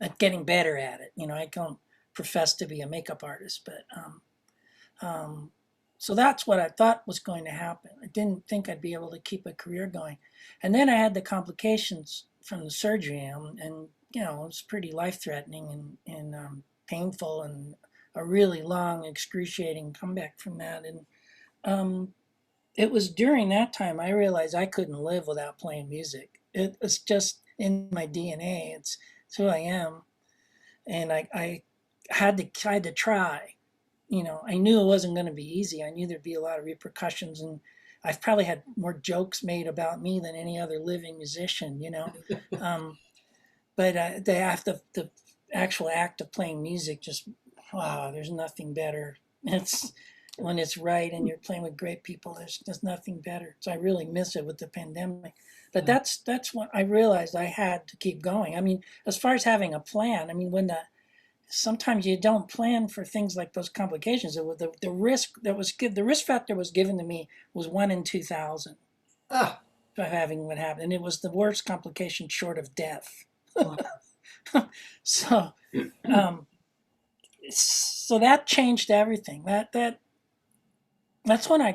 at getting better at it. I don't profess to be a makeup artist, but um, so that's what I thought was going to happen. I didn't think I'd be able to keep a career going. And then I had the complications from the surgery, and it was pretty life threatening and painful, and a really long, excruciating comeback from that. And um, it was during that time I realized I couldn't live without playing music. It was just in my DNA. It's who I am. And I had to try. I knew it wasn't going to be easy. I knew there'd be a lot of repercussions, and I've probably had more jokes made about me than any other living musician. Um, but the actual act of playing music, just wow, there's nothing better. It's when it's right and you're playing with great people. There's nothing better. So I really miss it with the pandemic. But that's when I realized I had to keep going. I mean, as far as having a plan, I mean, when the sometimes you don't plan for things like those complications. The risk that was the risk factor was given to me was 1 in 2,000
Ah,
of having what happened, and it was the worst complication short of death.
wow.
So, um, so that changed everything. That's when I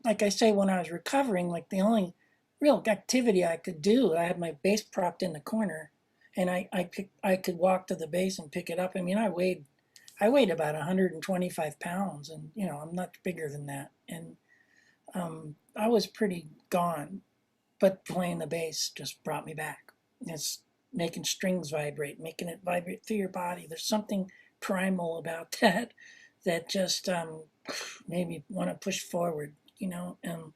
like I say, when I was recovering, like the only real activity I could do, I had my bass propped in the corner, and I could walk to the bass and pick it up. I mean, I weighed about 125 pounds, and I'm not bigger than that, and I was pretty gone. But playing the bass just brought me back. It's making strings vibrate, making it vibrate through your body. There's something primal about that just made me want to push forward. And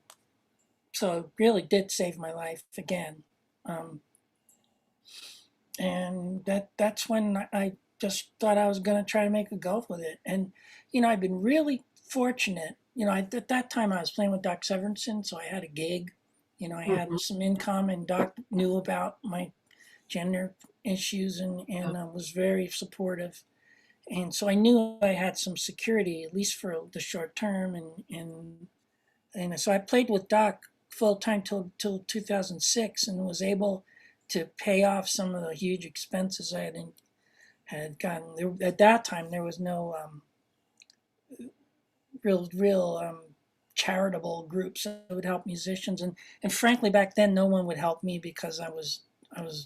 so it really did save my life again. Um, and that's when I just thought I was going to try to make a go with it. And I've been really fortunate. At that time I was playing with Doc Severinsen, so I had a gig. I had
Mhm.
some income, and Doc knew about my gender issues and was very supportive. And so I knew I had some security, at least for the short term. And so I played with Doc full time till 2006, and was able to pay off some of the huge expenses I had gotten. At that time, there was no real
charitable groups that would help musicians, and frankly, back then, no one would help me because I was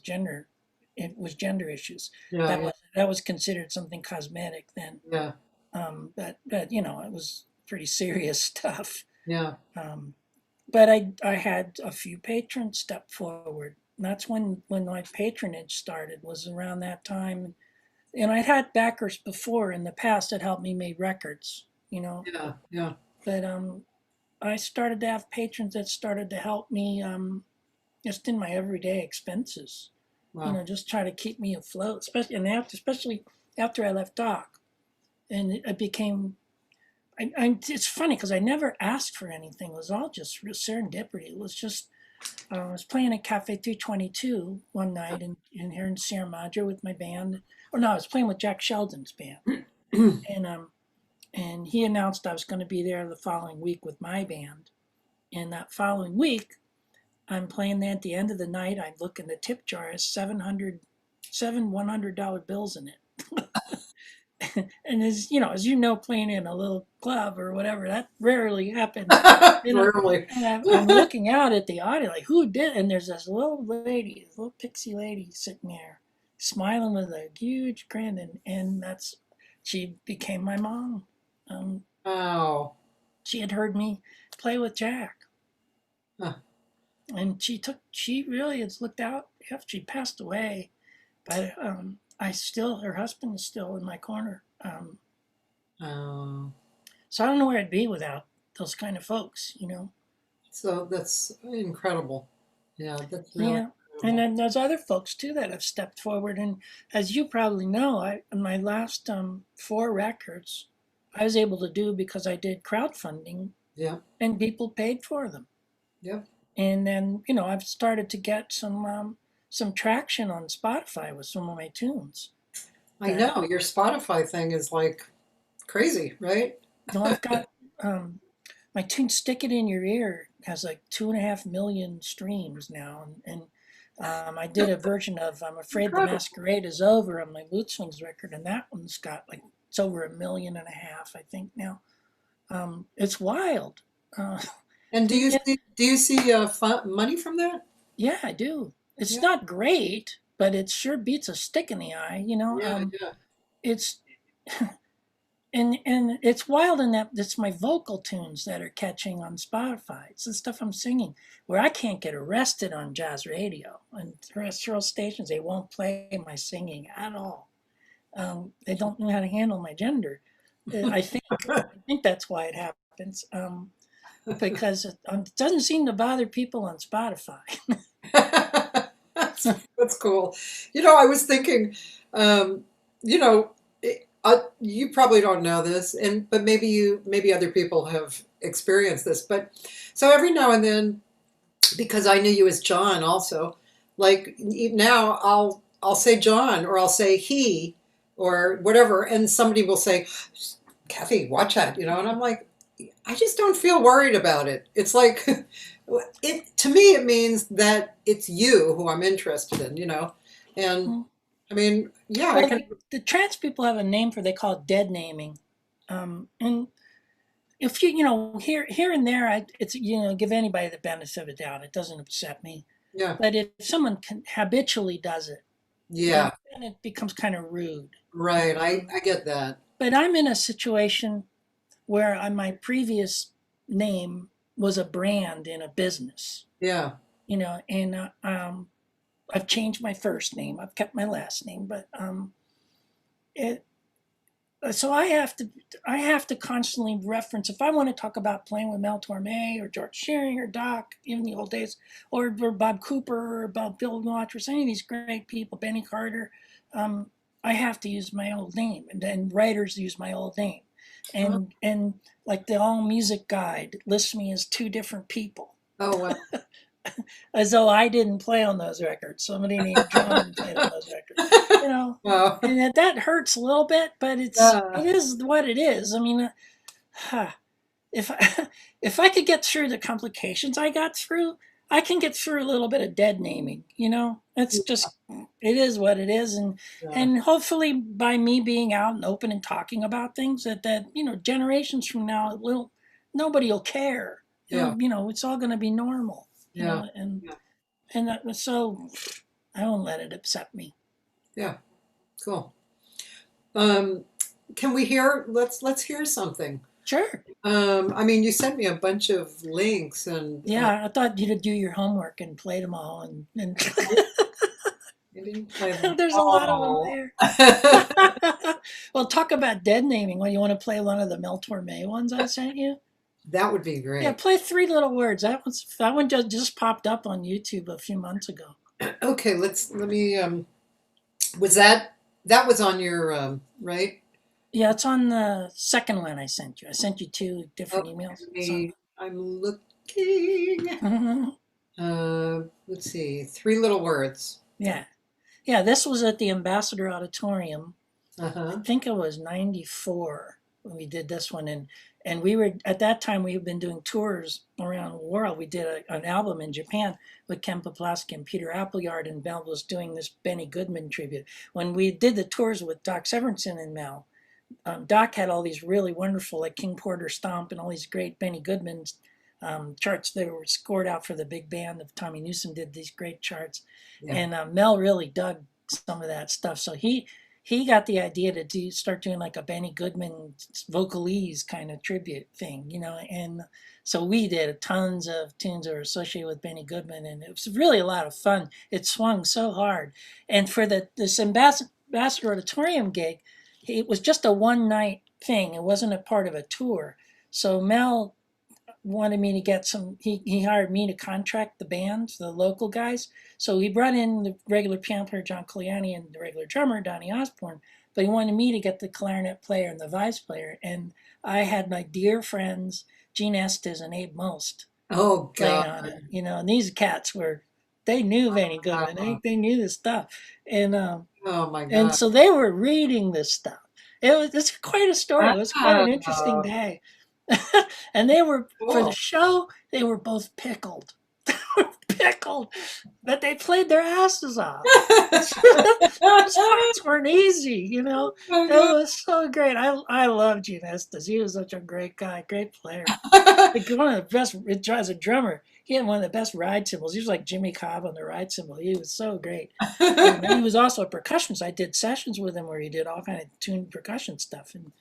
gender. It was gender issues.
Yeah, yeah,
That was considered something cosmetic then.
yeah,
But it was pretty serious stuff.
yeah.
Um, but I had a few patrons step forward. And that's when my patronage started, was around that time. And I'd had backers before in the past that helped me make records,
Yeah, yeah.
but I started to have patrons that started to help me just in my everyday expenses,
Wow.
just try to keep me afloat, especially after I left Doc. And it became, it's funny because I never asked for anything. It was all just serendipity. It was just, I was playing at Cafe 322 one night in here in Sierra Madre with my band. Or no, I was playing with Jack Sheldon's band. And and he announced I was going to be there the following week with my band. And that following week, I'm playing there at the end of the night. I look in the tip jar, has seven $100 bills in it. And as you know, playing in a little club or whatever, that rarely happens.
Really.
And I'm looking out at the audience, like, who did? And there's this little lady, this little pixie lady sitting there, smiling with a huge grin, and she became my mom. Um,
Wow.
she had heard me play with Jack,
Huh.
and she really has looked out after she passed away. But her husband is still in my corner.
Oh.
So I don't know where I'd be without those kind of folks.
So that's incredible. Yeah, that's really
Yeah. And
incredible.
then there's other folks too that have stepped forward. And as you probably know, in my last 4 records, I was able to do because I did crowdfunding
Yeah,
and people paid for them.
yeah.
And then, I've started to get some traction on Spotify with some of my tunes.
I
That
know your Spotify thing is like crazy, right?
I've got my tune "Stick It in Your Ear" has like 2.5 million streams now, and I did a version of "I'm Afraid the
Incredible.
Masquerade Is Over" on my Loot Swings record, and that one's got like it's over 1.5 million, I think now. It's wild. Uh,
And do you
yeah,
see money from that?
yeah, I do. It's
Yeah,
not great, but it sure beats a stick in the eye.
yeah, yeah.
It's and it's wild in that it's my vocal tunes that are catching on Spotify. It's the stuff I'm singing where I can't get arrested on jazz radio and terrestrial stations. They won't play my singing at all. They don't know how to handle my gender. I think that's why it happens. Because it doesn't seem to bother people on Spotify.
That's cool. I was thinking, um, you know, you probably don't know this, but maybe other people have experienced this. But so every now and then, because I knew you as John, also, like now I'll say John or I'll say he or whatever, and somebody will say, Kathy, watch that, and I'm like, I just don't feel worried about it. It's like, it to me, it means that it's you who I'm interested in. And I mean, yeah, I
Well,
can.
the trans people have a name they call it dead naming. And if here and there, it's give anybody the benefit of the doubt. It doesn't upset me.
Yeah,
But if someone habitually does it, then,
yeah,
then it becomes kind of rude.
right. I
Um,
I get that.
but I'm in a situation where my previous name was a brand in a business,
Yeah,
and I've changed my first name. I've kept my last name, but it so I have to constantly reference if I want to talk about playing with Mel Torme or George Shearing or Doc, even the old days, or Bob Cooper or about Bill Waters, any of these great people, Benny Carter. Um, I have to use my old name, and then writers use my old name,
oh,
and like the All Music Guide lists me as two different people,
oh wow.
as though I didn't play on those records. Somebody named John played on those records, you know.
Wow.
And that hurts a little bit, but it
Yeah.
is what it is. I mean, if I, if I could get through the complications I got through, I can get through a little bit of dead naming. It's just it is what it is, and
Yeah.
and hopefully by me being out and open and talking about things that generations from now nobody will care.
Yeah.
It's all going to be normal.
Yeah.
So I won't let it upset me.
Yeah. Cool. Can we hear? Let's hear something.
Sure.
I mean, you sent me a bunch of links, and
Yeah, I thought you'd do your homework and play them all, and
you didn't play them
there's a lot of them
all.
there. Well, talk about dead naming. When you want to play one of the Mel Torme ones I sent you?
That would be great.
Yeah, play Three Little Words. That one just popped up on YouTube a few months ago.
Okay, let me. Was that was on your right?
Yeah, it's on the second one I sent you. I sent you two different emails.
I'm looking. Let's see. Three Little Words.
Yeah. This was at the Ambassador Auditorium.
Uh-huh.
I think it was '94 when we did this one, and we were at that time we had been doing tours around the world. We did an album in Japan with Ken Poplawski and Peter Appleyard, and Mel was doing this Benny Goodman tribute. When we did the tours with Doc Severinsen and Mel, Doc had all these really wonderful, like King Porter Stomp and all these great Benny Goodman charts that were scored out for the big band of Tommy Newsom did these great charts. Yeah. And Mel really dug some of that stuff. So he got the idea to start doing like a Benny Goodman vocalese kind of tribute thing, and so we did tons of tunes that were associated with Benny Goodman, and it was really a lot of fun. It swung so hard. And for this Ambassador Auditorium gig, it was just a one-night thing. It wasn't a part of a tour. So Mel wanted me to get he hired me to contract the band, the local guys. So he brought in the regular piano player, John Coliani, and the regular drummer, Donnie Osborne. But he wanted me to get the clarinet player and the vice player. And I had my dear friends, Gene Estes and Abe Most.
Oh, God.
On it, and these cats they knew Benny Goodman. They knew this stuff. And, oh,
my God.
And so they were reading this stuff. It's quite a story. It was quite an interesting day. And they were, for the show, they were both pickled. Pickled. But they played their asses off. Those parts weren't easy, It was so great. I love Gene Estes. He was such a great guy, great player. Like one of the best, as a drummer, he had one of the best ride cymbals. He was like Jimmy Cobb on the ride cymbal. He was so great. And he was also a percussionist. I did sessions with him where he did all kind of tuned percussion stuff. And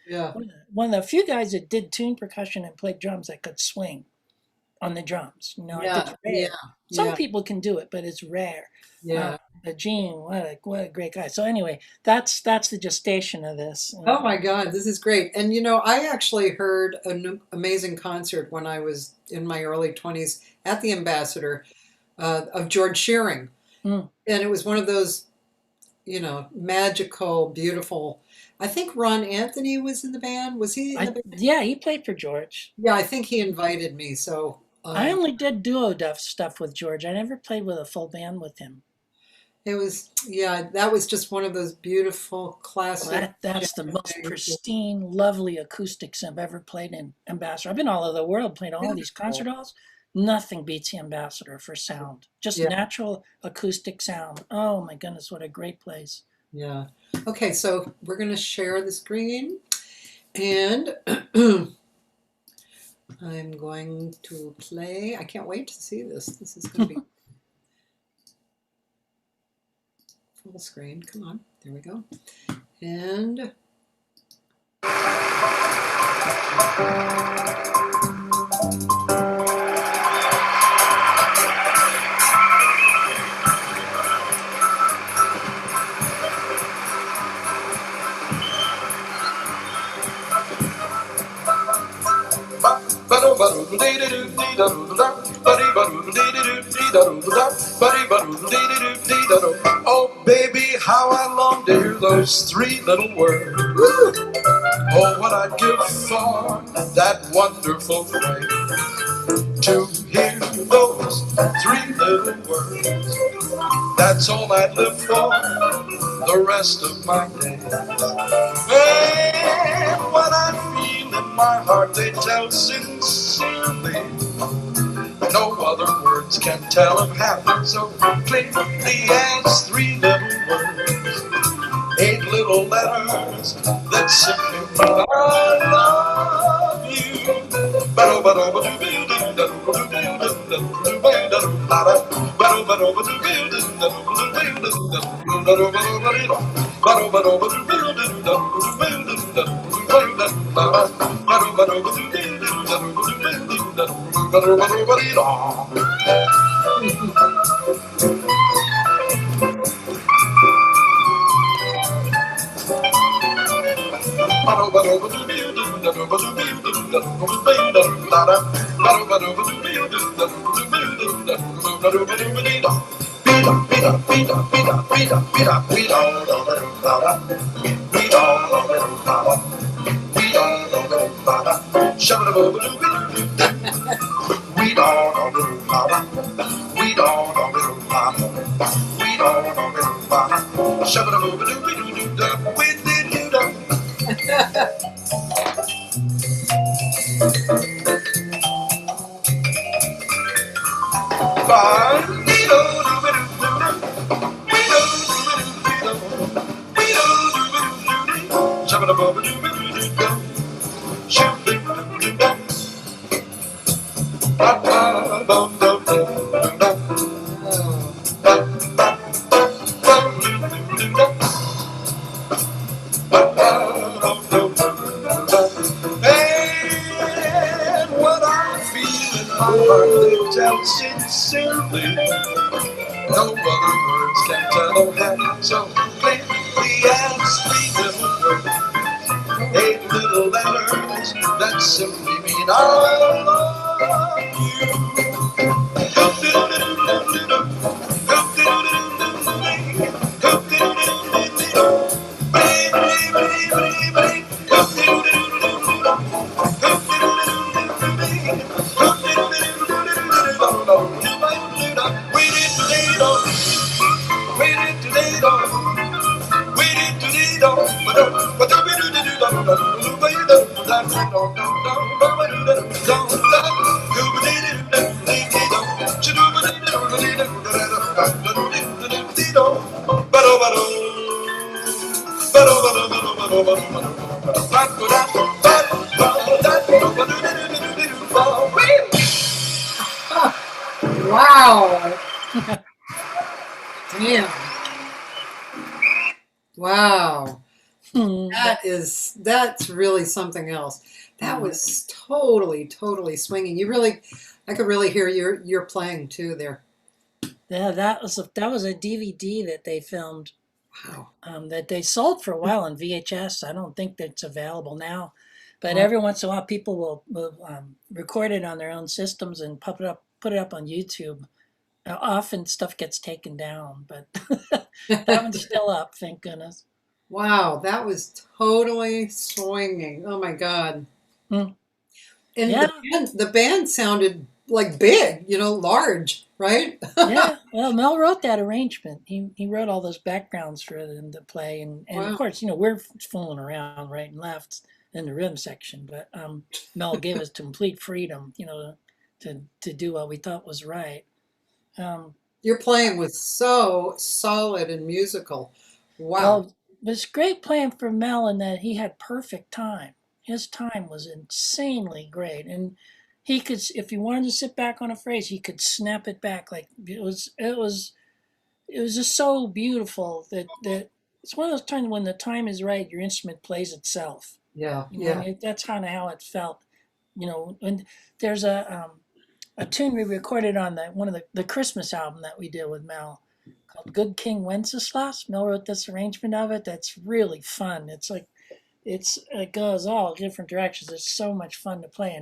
one of the few guys that did tuned percussion and played drums that could swing on the drums. It's rare. Some people can do it, but it's rare. But Gene, what a great guy. So anyway, that's the gestation of this.
Oh my God, this is great. And I actually heard an amazing concert when I was in my early 20s at the Ambassador of George Shearing. And it was one of those, magical, beautiful. I think Ron Anthony was in the band. Was he in the band?
Yeah, he played for George.
Yeah, I think he invited me. So
I only did duo stuff with George. I never played with a full band with him.
It was, that was just one of those beautiful classic.
Well, that's the most pristine, lovely acoustics I've ever played in Ambassador. I've been all over the world, played all these concert halls. Nothing beats the Ambassador for sound. Just natural acoustic sound. Oh my goodness, what a great place.
Yeah. Okay, so we're going to share the screen. And I'm going to play. I can't wait to see this. This is going to be full screen. Come on. There we go. And
oh, baby, how I long to hear those three little words. Oh, what I'd give for that wonderful phrase. To hear those three little words. That's all I'd live for the rest of my days. And what I feel in my heart, they tell sincerely. No other words can tell of happy so clearly as three little words, 8 little letters that simply mean I love you. And what I feel in my heart lives out sincerely. No other words can tell or have so plainly as three little words, eight little letters that simply mean I love
Wow. Damn. Wow.
Hmm.
That's really something else. That was totally swinging. I could really hear your playing too there.
Yeah, that was a DVD that they filmed,
Wow.
that they sold for a while on VHS. I don't think that's available now, but
Wow.
every once in a while, people will record it on their own systems and put it up on YouTube. Often stuff gets taken down, but that one's still up, thank goodness.
Wow, that was totally swinging. Oh my God.
Hmm.
And
Yeah,
the band sounded like big, large, right?
yeah. Well, Mel wrote that arrangement. He wrote all those backgrounds for them to play, and of
Wow.
course, we're fooling around right and left in the rhythm section, but Mel gave us complete freedom, to do what we thought was right. Um,
Your playing was so solid and musical. Wow.
well, it was great playing for Mel in that he had perfect time. His time was insanely great, and he could, if he wanted to sit back on a phrase, he could snap it back. Like it was just so beautiful that it's one of those times when the time is right, your instrument plays itself.
Yeah,
And
yeah.
that's kind of how it felt. And there's a tune we recorded on one of the Christmas album that we did with Mel called "Good King Wenceslas." Mel wrote this arrangement of it. That's really fun. It's like it goes all different directions. It's so much fun to play,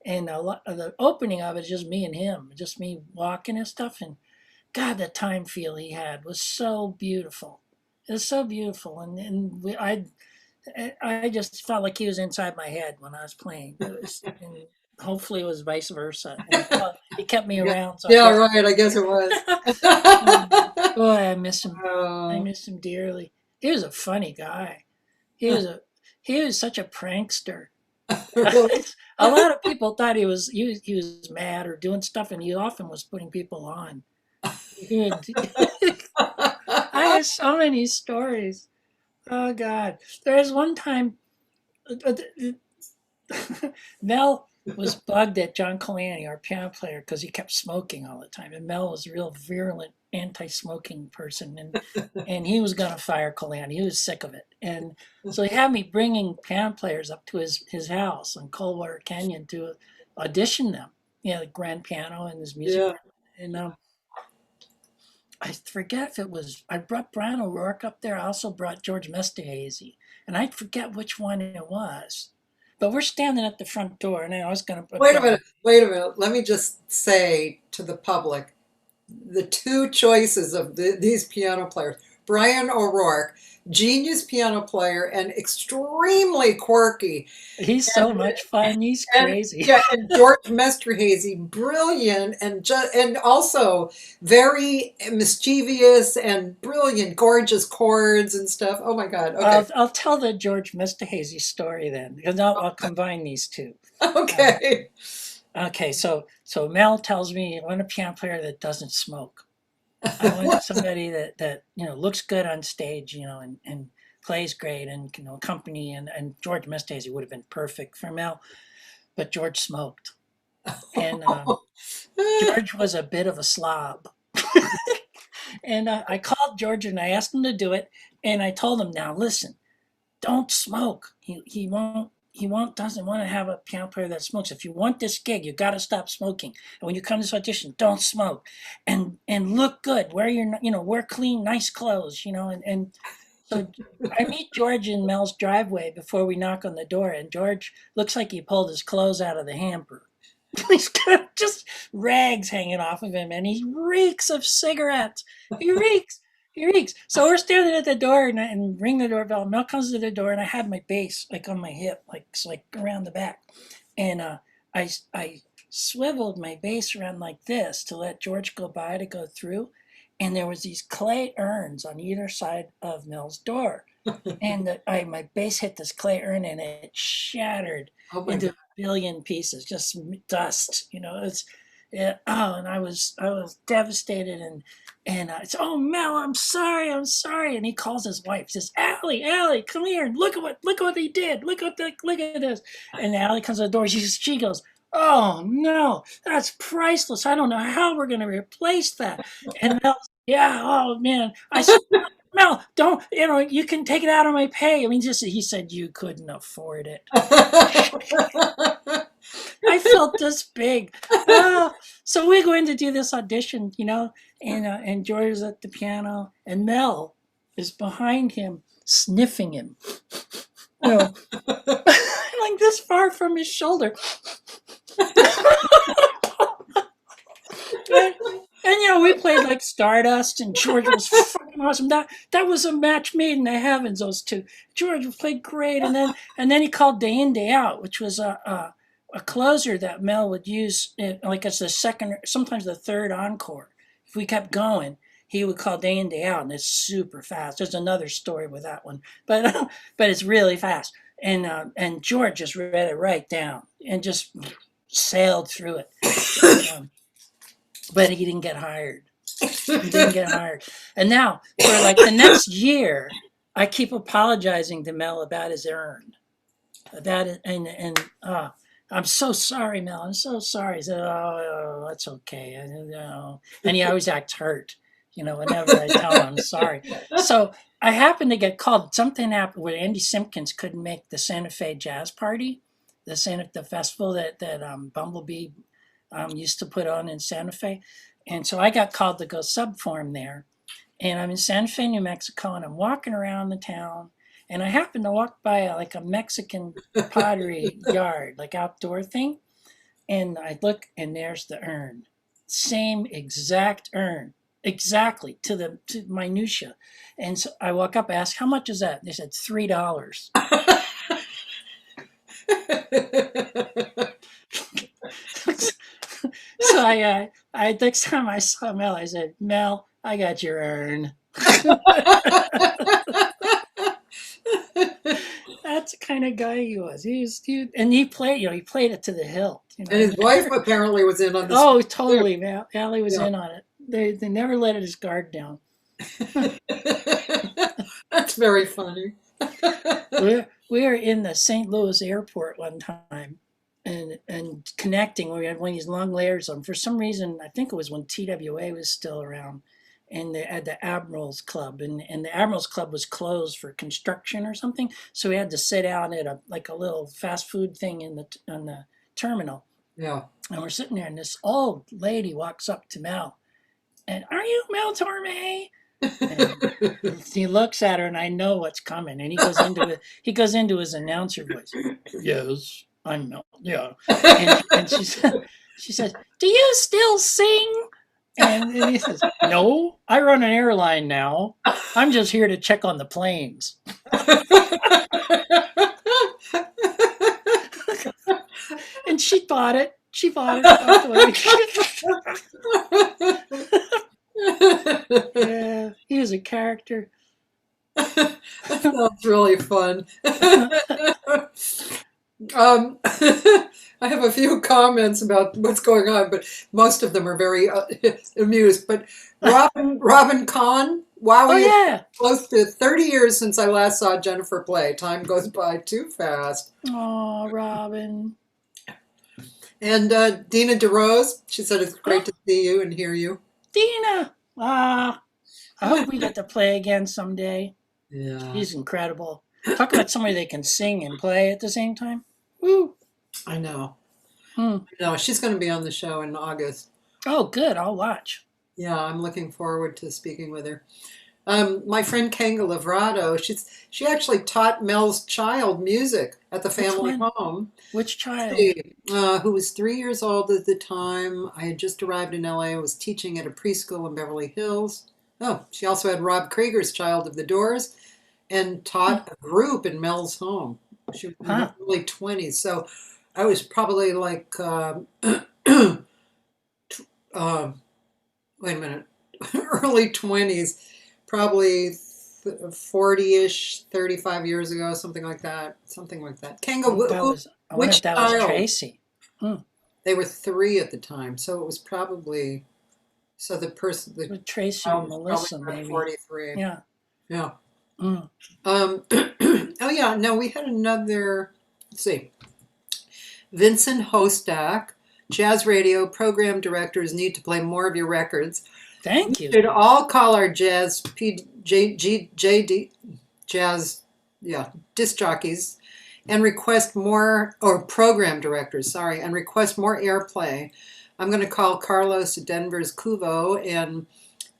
and a lot of the opening of it is just me and him, just me walking and stuff. And God, the time feel he had was so beautiful. It was so beautiful, I just felt like he was inside my head when I was playing. And hopefully it was vice versa. And he kept me
Yeah,
around, so I
yeah,
guess.
right. I guess it was.
Boy, I miss him. I
Oh,
miss him dearly. He was a funny guy. He was a he was such a prankster.
really?
A lot of people thought he was mad or doing stuff, and he often was putting people on. He would, I have so many stories. Oh God, there was one time, Mel. was bugged at John Colani, our piano player, because he kept smoking all the time. And Mel was a real virulent anti-smoking person, and he was going to fire Colani. He was sick of it, and so he had me bringing piano players up to his house in Coldwater Canyon to audition them. You know, the grand piano and his music
Yeah.
room. And I forget if it was I brought Brian O'Rourke up there. I also brought George Mestahazy, and I forget which one it was. But we're standing at the front door, and I was going to
Wait a minute. Wait a minute. Let me just say to the public the two choices of these piano players: Brian O'Rourke, genius piano player and extremely quirky.
He's so much fun. He's
And
crazy.
yeah, and George Mesterhazy, brilliant and also very mischievous and brilliant, gorgeous chords and stuff. Oh my God. Okay.
I'll tell the George Mestahazy story then, because I'll combine these two.
Okay.
Okay, so Mel tells me I want a piano player that doesn't smoke. I want somebody that looks good on stage, and plays great, and accompany. And George Mestahazy would have been perfect for Mel, but George smoked, and George was a bit of a slob. And I called George and I asked him to do it, and I told him, now listen, don't smoke. He doesn't want to have a piano player that smokes. If you want this gig, you got to stop smoking. And when you come to this audition, don't smoke, and look good. Wear clean, nice clothes. And so I meet George in Mel's driveway before we knock on the door, and George looks like he pulled his clothes out of the hamper. He's got just rags hanging off of him, and he reeks of cigarettes. He reeks. He reeks. So we're standing at the door and ring the doorbell. Mel comes to the door, and I had my bass like on my hip, like around the back, and I swiveled my bass around like this to let George go by to go through, and there was these clay urns on either side of Mel's door, and my bass hit this clay urn and it shattered
Oh my
into
God.
a billion pieces, just dust. And I was devastated, and it's, oh Mel, I'm sorry. And he calls his wife, says, Allie, come here and look at what he did. Look at this. And Allie comes to the door. She goes, oh no, that's priceless. I don't know how we're going to replace that. And Mel, yeah, oh man, I said, Mel, don't, you can take it out of my pay. I mean, he said you couldn't afford it. I felt this big. So we go in to do this audition, and George is at the piano, and Mel is behind him, sniffing him, like this far from his shoulder. And we played like Stardust, and George was fucking awesome. That was a match made in the heavens. Those two, George played great, and then he called Day In Day Out, which was a closer that Mel would use, like as the second, sometimes the third encore. If we kept going, he would call Day In Day Out, and it's super fast. There's another story with that one, but but it's really fast. And George just read it right down and just sailed through it. But he didn't get hired. And now, for like the next year, I keep apologizing to Mel about his urn. I'm so sorry, Mel. I'm so sorry. He said, oh, that's okay. And he always acts hurt, whenever I tell him I'm sorry. So I happened to get called. Something happened where Andy Simpkins couldn't make the Santa Fe Jazz Party, the festival that Bumblebee used to put on in Santa Fe. And so I got called to go sub for him there. And I'm in Santa Fe, New Mexico, and I'm walking around the town. And I happened to walk by a Mexican pottery yard, like outdoor thing. And I look, and there's the urn. Same exact urn. Exactly, to minutia. And so I walk up, ask, how much is that? They said $3. So I next time I saw Mel, I said, Mel, I got your urn. That's the kind of guy he was. And he played it to the hilt.
And his wife apparently was in on this.
Oh, totally. Allie was in on it. They never let his guard down.
That's very funny.
We were in the St. Louis airport one time, and connecting. We had one of these long layers of them. For some reason, I think it was when TWA was still around, and they had the Admirals Club, and the Admirals Club was closed for construction or something. So we had to sit out at a little fast food thing on the terminal.
Yeah.
And we're sitting there, and this old lady walks up to Mel, and "Are you Mel Torme?" And he looks at her, and I know what's coming. And he goes into it. He goes into his announcer voice. "Yes, I'm Mel. Yeah." And she says, "Do you still sing?" And he says, "No, I run an airline now. I'm just here to check on the planes." And she bought it. She bought it. Yeah, he was a character.
That sounds really fun. I have a few comments about what's going on, but most of them are very amused. But Robin Kahn, wow,
Oh yeah.
close to 30 years since I last saw Jennifer play. Time goes by too fast.
Oh, Robin.
And Dina DeRose, she said it's great to see you and hear you.
Dina. I hope we get to play again someday.
Yeah.
She's incredible. Talk about somebody that can sing and play at the same time. Woo.
I know.
Hmm.
No, she's going to be on the show in August.
Oh, good. I'll watch.
Yeah, I'm looking forward to speaking with her. My friend Kanga Livrado, she actually taught Mel's child music at the family home.
Which child?
Who was 3 years old at the time. I had just arrived in LA. I was teaching at a preschool in Beverly Hills. Oh, she also had Rob Krieger's Child of the Doors and taught a group in Mel's home. She was in her early 20s. So I was probably like, wait a minute, early 20s, probably 40-ish, 35 years ago, something like that. Kanga,
I wonder if that was Tracy.
They were 3 at the time, so it was probably, so the person,
With Tracy and Melissa, maybe.
43.
Yeah.
Yeah.
Mm.
Oh yeah, no, we had another, let's see, Vincent Hostak, Jazz Radio program directors need to play more of your records.
Thank you.
We should all call our jazz disc jockeys and request more, or program directors, sorry, and request more airplay. I'm going to call Carlos at Denver's Cuvo and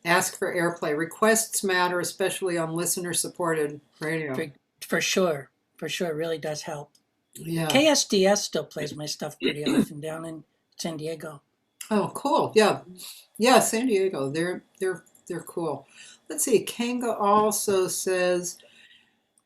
ask for airplay. Requests matter, especially on listener-supported radio.
For sure. For sure. It really does help.
Yeah.
KSDS still plays my stuff pretty often down in San Diego.
Oh, cool. Yeah. Yeah, San Diego. They're cool. Let's see. Kanga also says,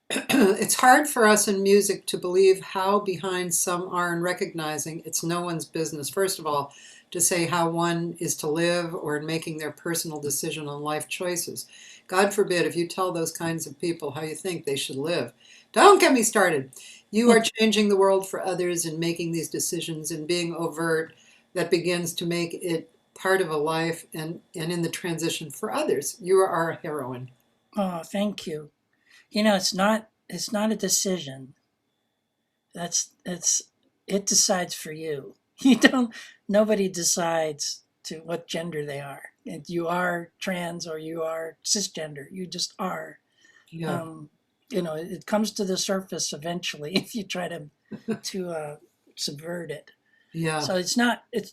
it's hard for us in music to believe how behind some are in recognizing it's no one's business, first of all, to say how one is to live or in making their personal decision on life choices. God forbid if you tell those kinds of people how you think they should live. Don't get me started. You are changing the world for others and making these decisions and being overt that begins to make it part of a life and in the transition for others. You are a heroine.
Oh, thank you. You know, it's not a decision. It decides for you. Nobody decides to what gender they are. If you are trans or you are cisgender, you just are.
Yeah.
It comes to the surface eventually if you try to subvert it.
Yeah.
So it's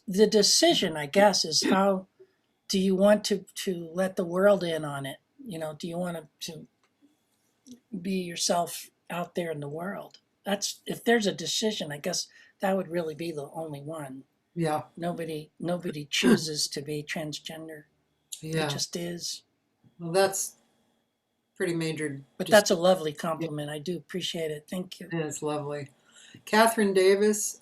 the decision, I guess, is how do you want to let the world in on it? Do you want to be yourself out there in the world? That's, if there's a decision, I guess that would really be the only one.
Yeah.
Nobody chooses to be transgender.
Yeah.
It just is.
Well, that's pretty major.
But that's a lovely compliment. I do appreciate it. Thank you.
It's lovely. Catherine Davis,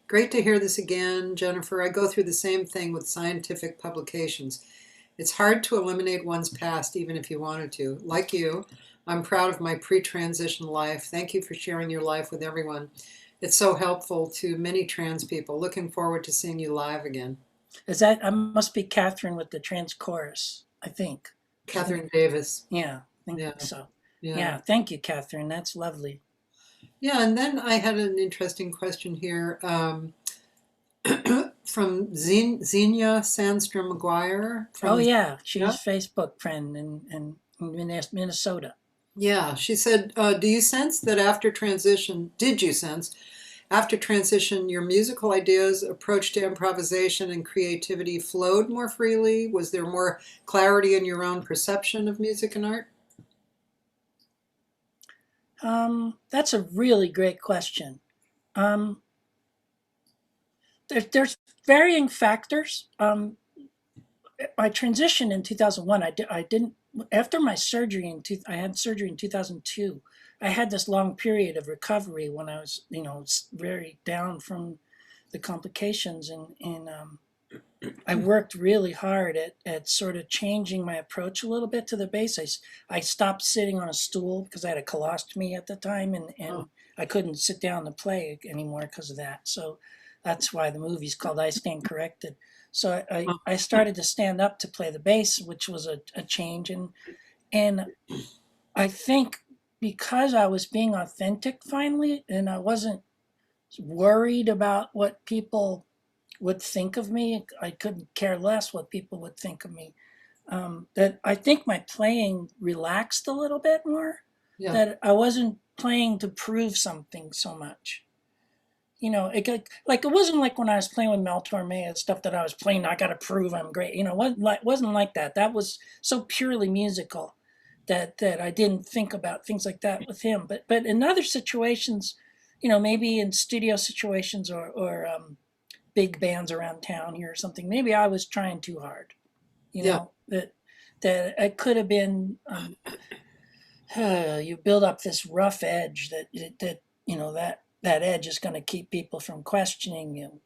great to hear this again, Jennifer. I go through the same thing with scientific publications. It's hard to eliminate one's past, even if you wanted to. Like you, I'm proud of my pre-transition life. Thank you for sharing your life with everyone. It's so helpful to many trans people. Looking forward to seeing you live again.
I must be Catherine with the trans chorus, I think.
Catherine Davis.
Yeah, I think so.
Yeah.
Yeah, thank you, Catherine. That's lovely.
Yeah, and then I had an interesting question here from Xenia Sandstrom McGuire
Oh
from
yeah, she's
yeah.
Facebook friend in Minnesota.
Yeah, she said, "Do you sense that after transition? Did you sense after transition your musical ideas, approach to improvisation, and creativity flowed more freely? Was there more clarity in your own perception of music and art?"
That's a really great question. Um, there's varying factors. My transition in 2001, I didn't, after my surgery I had surgery in 2002. I had this long period of recovery when I was, very down from the complications, and I worked really hard at sort of changing my approach a little bit to the bass. I stopped sitting on a stool because I had a colostomy at the time, and
Oh,
I couldn't sit down to play anymore because of that. So that's why the movie's called I Stand Corrected. So
oh,
I started to stand up to play the bass, which was a change. And I think because I was being authentic finally, and I wasn't worried about what people would think of me. I couldn't care less what people would think of me. That I think my playing relaxed a little bit more.
yeah,
That I wasn't playing to prove something so much. Like it wasn't like when I was playing with Mel Torme and stuff that I was playing. I got to prove I'm great. Wasn't like that. That was so purely musical that I didn't think about things like that with him. But in other situations, maybe in studio situations or big bands around town here or something. Maybe I was trying too hard.
yeah,
That it could have been. You build up this rough edge that edge is going to keep people from questioning you.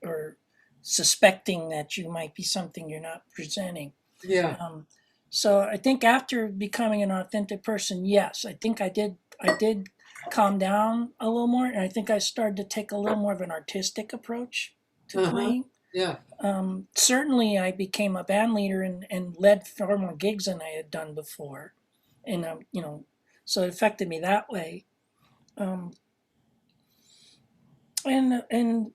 Or suspecting that you might be something you're not presenting.
yeah.
Um, so I think after becoming an authentic person, yes, I think I did calm down a little more, and I think I started to take a little more of an artistic approach to
Uh-huh.
playing.
Yeah,
Certainly, I became a band leader and led far more gigs than I had done before, and so it affected me that way. Um, and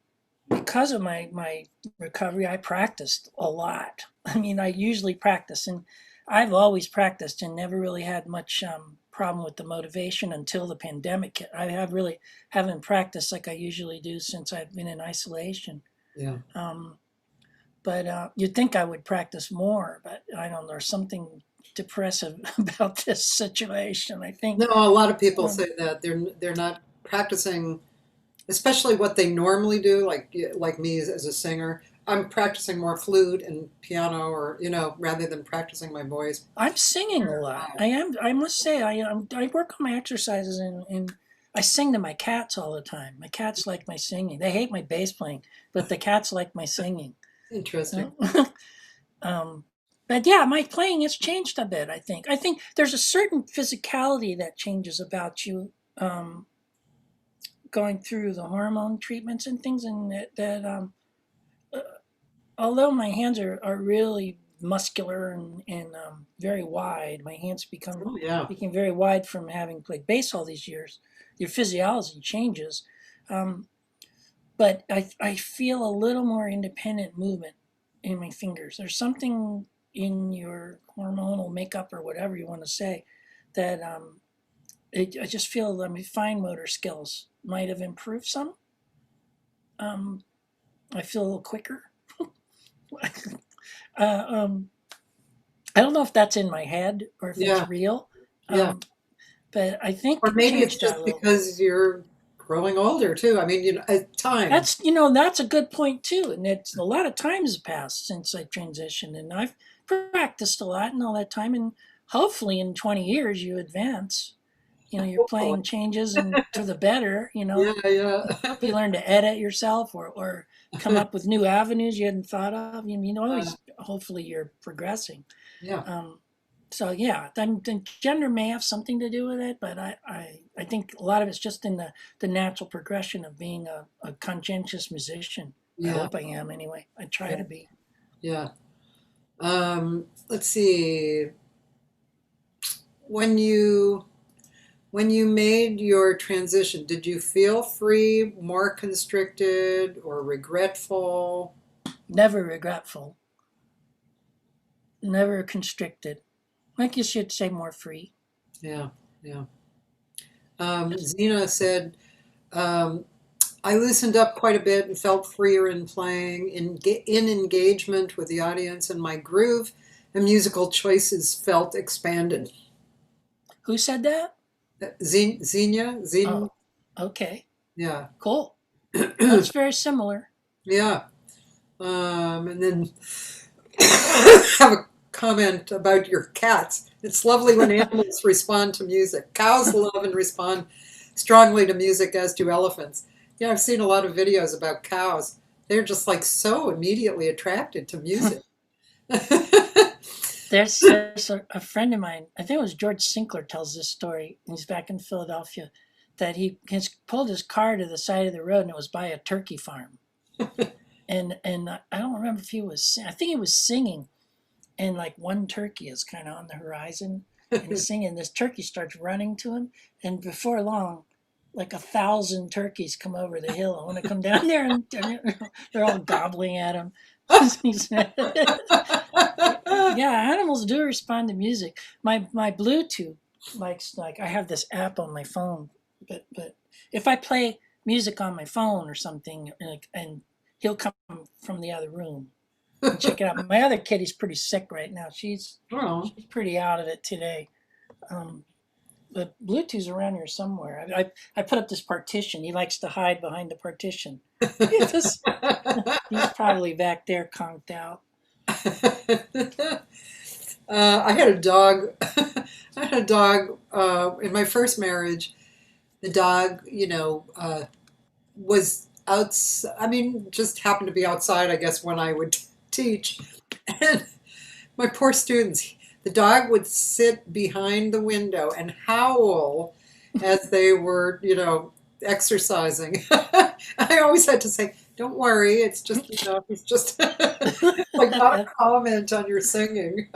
because of my recovery, I practiced a lot. I mean, I usually practice, and I've always practiced and never really had much problem with the motivation until the pandemic hit. I have really haven't practiced like I usually do since I've been in isolation.
yeah.
Um, but you'd think I would practice more, but I don't know. There's something depressive about this situation. I think.
No, a lot of people
Um,
say that they're not practicing, especially what they normally do, like me as a singer. I'm practicing more flute and piano, or rather than practicing my voice.
I'm singing a lot. I am. I must say, I work on my exercises and I sing to my cats all the time. My cats like my singing. They hate my bass playing, but the cats like my singing.
Interesting.
um, but yeah, my playing has changed a bit. I think. I think there's a certain physicality that changes about you going through the hormone treatments and things, and that uh, although my hands are really muscular and very wide, my hands
Oh yeah,
became very wide from having played bass all these years. Your physiology changes, um, but I feel a little more independent movement in my fingers. There's something in your hormonal makeup or whatever you want to say that I just feel that my fine motor skills might have improved some. Um, I feel a little quicker. uh, um, I don't know if that's in my head or if it's
yeah,
real,
yeah.
um, but I
Or
think
maybe it's
changed that a
just
little bit.
because you're growing older too. I mean, time.
That's a good point too, and it's a lot of time has passed since I transitioned, and I've practiced a lot in all that time, and hopefully in 20 years you advance. Your
Hopefully.
playing changes and to the better.
Yeah,
Hope
yeah.
you learn to edit yourself or come up with new avenues you hadn't thought of.
Uh,
Always hopefully you're progressing.
yeah,
Um, so yeah, then gender may have something to do with it, but I think a lot of it's just in the natural progression of being a conscientious musician. I
yeah,
hope I am anyway. I try
yeah,
to be.
yeah. Let's see. When you When you made your transition, did you feel free, more constricted, or regretful?
Never regretful, never constricted. I guess you'd say more free.
Yeah, yeah.
Yes.
Zena said, um, I loosened up quite a bit and felt freer in playing, in engagement with the audience, and my groove and musical choices felt expanded.
Who said that?
Xenia?
Oh, okay,
Yeah.
cool. That's very similar.
Yeah. And then have a comment about your cats. It's lovely when animals respond to music. Cows love and respond strongly to music, as do elephants. Yeah, I've seen a lot of videos about cows. They're just like so immediately attracted to music.
There's a friend of mine, I think it was George Sinclair tells this story. He's back in Philadelphia, that he has pulled his car to the side of the road and it was by a turkey farm. And I don't remember if he was, I think he was singing, and like one turkey is kind of on the horizon, and he's singing. This turkey starts running to him, and before long, like 1,000 turkeys come over the hill and want to come down there, and they're all gobbling at him. Yeah, animals do respond to music. My Bluetooth likes, like, I have this app on my phone, but if I play music on my phone or something, and he'll come from the other room and check it out. My other kitty's pretty sick right now.
Oh.
She's pretty out of it today. Um, but Bluetooth's around here somewhere. I put up this partition. He likes to hide behind the partition. He's probably back there conked out.
I had a dog. I had a dog in my first marriage. The dog, was outside. I mean, just happened to be outside, I guess, when I would teach. And my poor students, the dog would sit behind the window and howl as they were, exercising. I always had to say, "Don't worry, it's just, it's just like not a comment on your singing."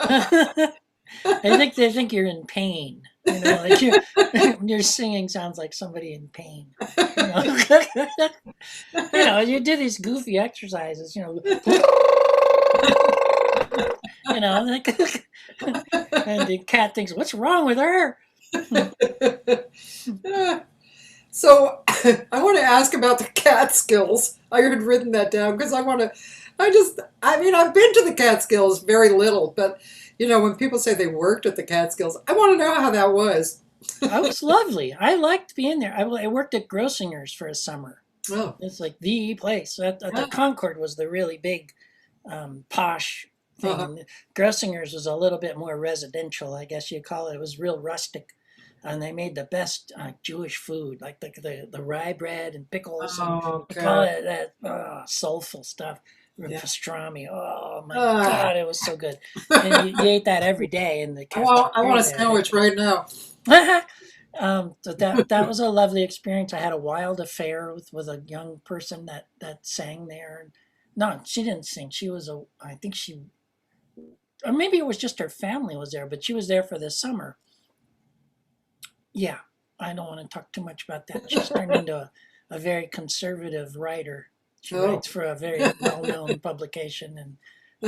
They think you're in pain. Like your singing sounds like somebody in pain. You do these goofy exercises. Like, and the cat thinks, "What's wrong with her?"
So I want to ask about the Catskills. I had written that down because I've been to the Catskills very little, but when people say they worked at the Catskills, I want to know how that was.
That was lovely. I liked being there. I worked at Grossinger's for a summer.
Oh.
It's like the place. The Concord was the really big, posh thing.
Uh-huh.
Grossinger's was a little bit more residential, I guess you'd call it. It was real rustic. And they made the best Jewish food, like the rye bread and pickles, and
Okay.
they call it that soulful stuff.
Yeah.
Pastrami. Oh my God, it was so good. And you ate that every day in the cafeteria.
Well, I want a sandwich right now.
So that was a lovely experience. I had a wild affair with a young person that sang there. No, she didn't sing. I think she, or maybe it was just her family was there, but she was there for the summer. Yeah, I don't want to talk too much about that. She's turned into a very conservative writer. She writes for a very well-known publication, and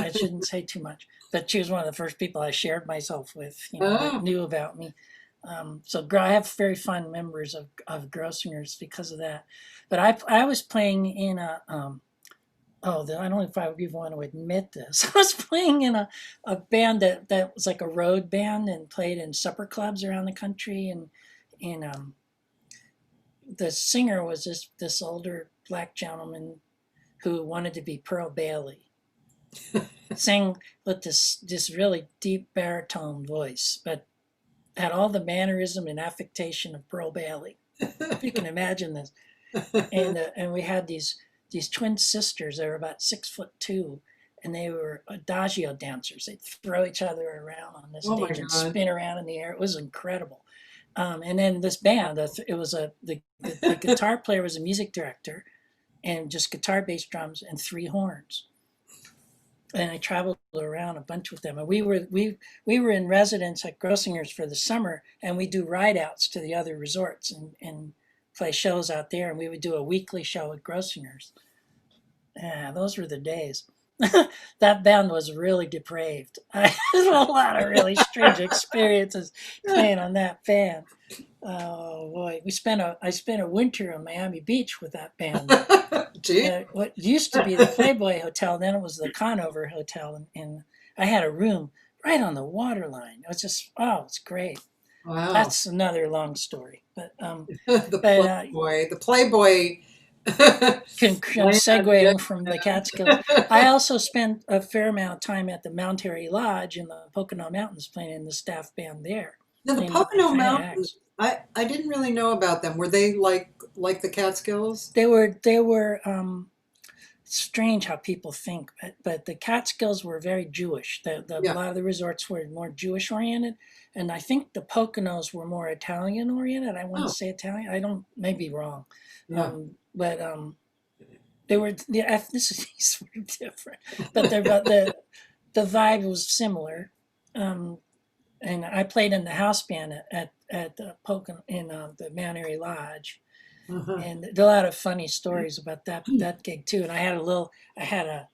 I shouldn't say too much. But she was one of the first people I shared myself with, that knew about me. So I have very fond memories of Grossinger's because of that. But I was playing in a, I don't know if I would even want to admit this. I was playing in a band that was like a road band and played in supper clubs around the country. And the singer was this older black gentleman who wanted to be Pearl Bailey. Sang with this really deep baritone voice, but had all the mannerism and affectation of Pearl Bailey. If you can imagine this. And we had these twin sisters. They were about 6'2", and they were adagio dancers. They'd throw each other around on the stage and spin around in the air. It was incredible. And then this band, it was the guitar player was a music director, and just guitar, bass, drums, and 3 horns. and I traveled around a bunch with them. And we were in residence at Grossinger's for the summer, and we do ride outs to the other resorts and play shows out there. And we would do a weekly show at Grossinger's. Yeah, those were the days. That band was really depraved. I had a lot of really strange experiences playing on that band. Oh boy, I spent a winter on Miami Beach with that band.
Gee.
What used to be the Playboy Hotel, then it was the Conover Hotel, and I had a room right on the waterline. It was just, oh, it's great.
Wow.
That's another long story, but
The
but
Playboy. The Playboy land.
segueing from the Catskills. I also spent a fair amount of time at the Mount Airy Lodge in the Pocono Mountains playing in the staff band there,
Now the
playing with my
Pocono
kind of
Mountains,
acts.
I didn't really know about them. Were they like the Catskills?
They were strange how people think, but the Catskills were very Jewish. A
Yeah.
lot of the resorts were more Jewish oriented, and I think the Poconos were more Italian oriented. I want to
Oh,
say Italian. I don't, may be wrong,
yeah.
but they were the ethnicities were different, but the vibe was similar. Um, and I played in the house band at the Pocono in the Mount Airy Lodge,
Uh-huh.
and there are a lot of funny stories about that gig too. And I had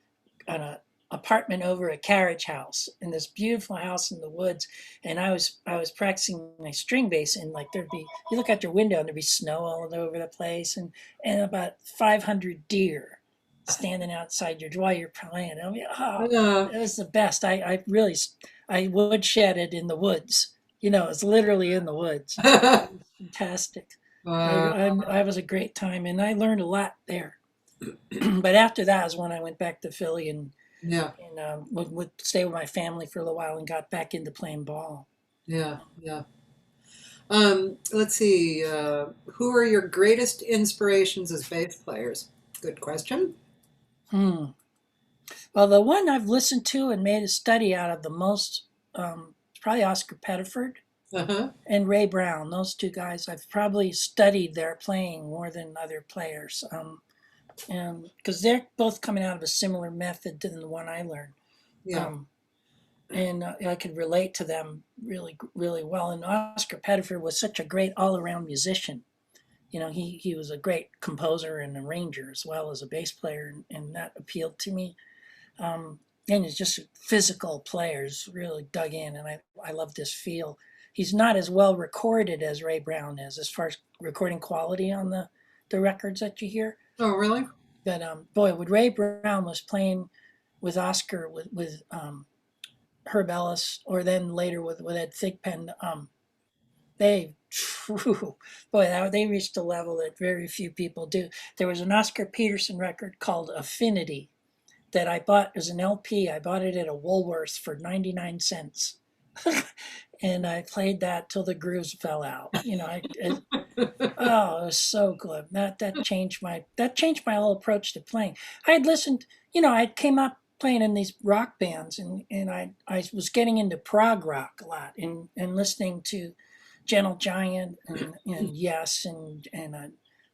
an apartment over a carriage house in this beautiful house in the woods, and I was practicing my string bass, and like there'd be, you look out your window and there'd be snow all over the place, and about 500 deer standing outside your while you're playing. I mean, oh,
Yeah.
it was the best. I really, I woodshedded in the woods. It's literally in the woods. Fantastic.
Uh,
I was a great time, and I learned a lot there. But after that is when I went back to Philly
yeah.
and would stay with my family for a little while and got back into playing ball.
Yeah. Yeah. Let's see. Who are your greatest inspirations as bass players? Good question.
Hmm. Well, the one I've listened to and made a study out of the most is probably Oscar Pettiford
Uh-huh.
and Ray Brown. Those two guys, I've probably studied their playing more than other players. And because they're both coming out of a similar method than the one I learned.
Yeah.
Um, and I could relate to them really, really well. And Oscar Pettiford was such a great all-around musician. He was a great composer and arranger as well as a bass player, and that appealed to me. And he's just physical players, really dug in, and I love this feel. He's not as well recorded as Ray Brown is as far as recording quality on the records that you hear.
Oh, really?
But boy, when Ray Brown was playing with Oscar with Herb Ellis, or then later with Ed Thigpen, they, boy, they reached a level that very few people do. There was an Oscar Peterson record called Affinity that I bought as an LP. I bought it at a Woolworths for 99 cents. And I played that till the grooves fell out. Oh, it was so good. That changed my whole approach to playing. I had listened, I came up playing in these rock bands, and I was getting into prog rock a lot, and listening to Gentle Giant and Yes, and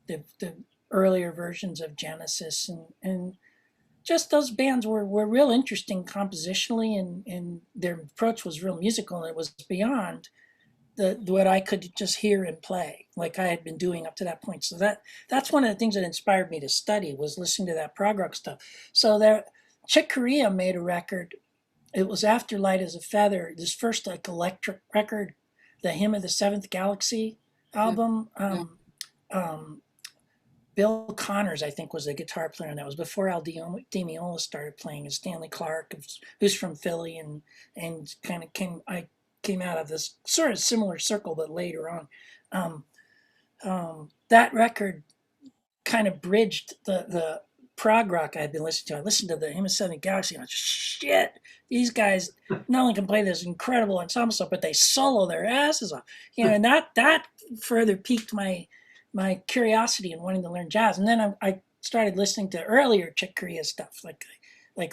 the earlier versions of Genesis, and just those bands were real interesting compositionally, and their approach was real musical, and it was beyond what I could just hear and play like I had been doing up to that point. So that's one of the things that inspired me to study, was listening to that prog rock stuff. So there, Chick Corea made a record. It was after Light as a Feather, this first like electric record, the Hymn of the Seventh Galaxy
Yeah.
album.
Yeah.
Um, Bill Connors, I think, was the guitar player, and that was before Al Di started playing. And Stanley Clark, who's from Philly, and kind of came out of this sort of similar circle, but later on. Um, that record kind of bridged the prog rock I had been listening to. I listened to the Hymn of Southern Galaxy, and I was, shit, these guys not only can play this incredible ensemble stuff, but they solo their asses off. And that further piqued my curiosity and wanting to learn jazz. And then I started listening to earlier Chick Corea stuff, like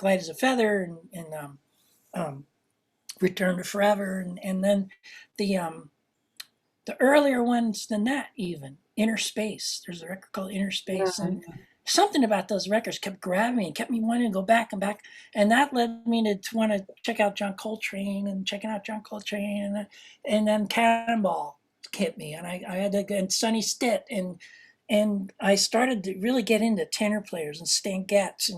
Light as a Feather and Return to Forever, and then the earlier ones than that, even Inner Space. There's a record called Inner
Yeah.
Space, and something about those records kept grabbing me and kept me wanting to go back and back. And that led me to want to check out John Coltrane and checking out John Coltrane. And then Cannonball hit me. And I had to go, and Sonny Stitt. And I started to really get into tenor players and Stan Getz.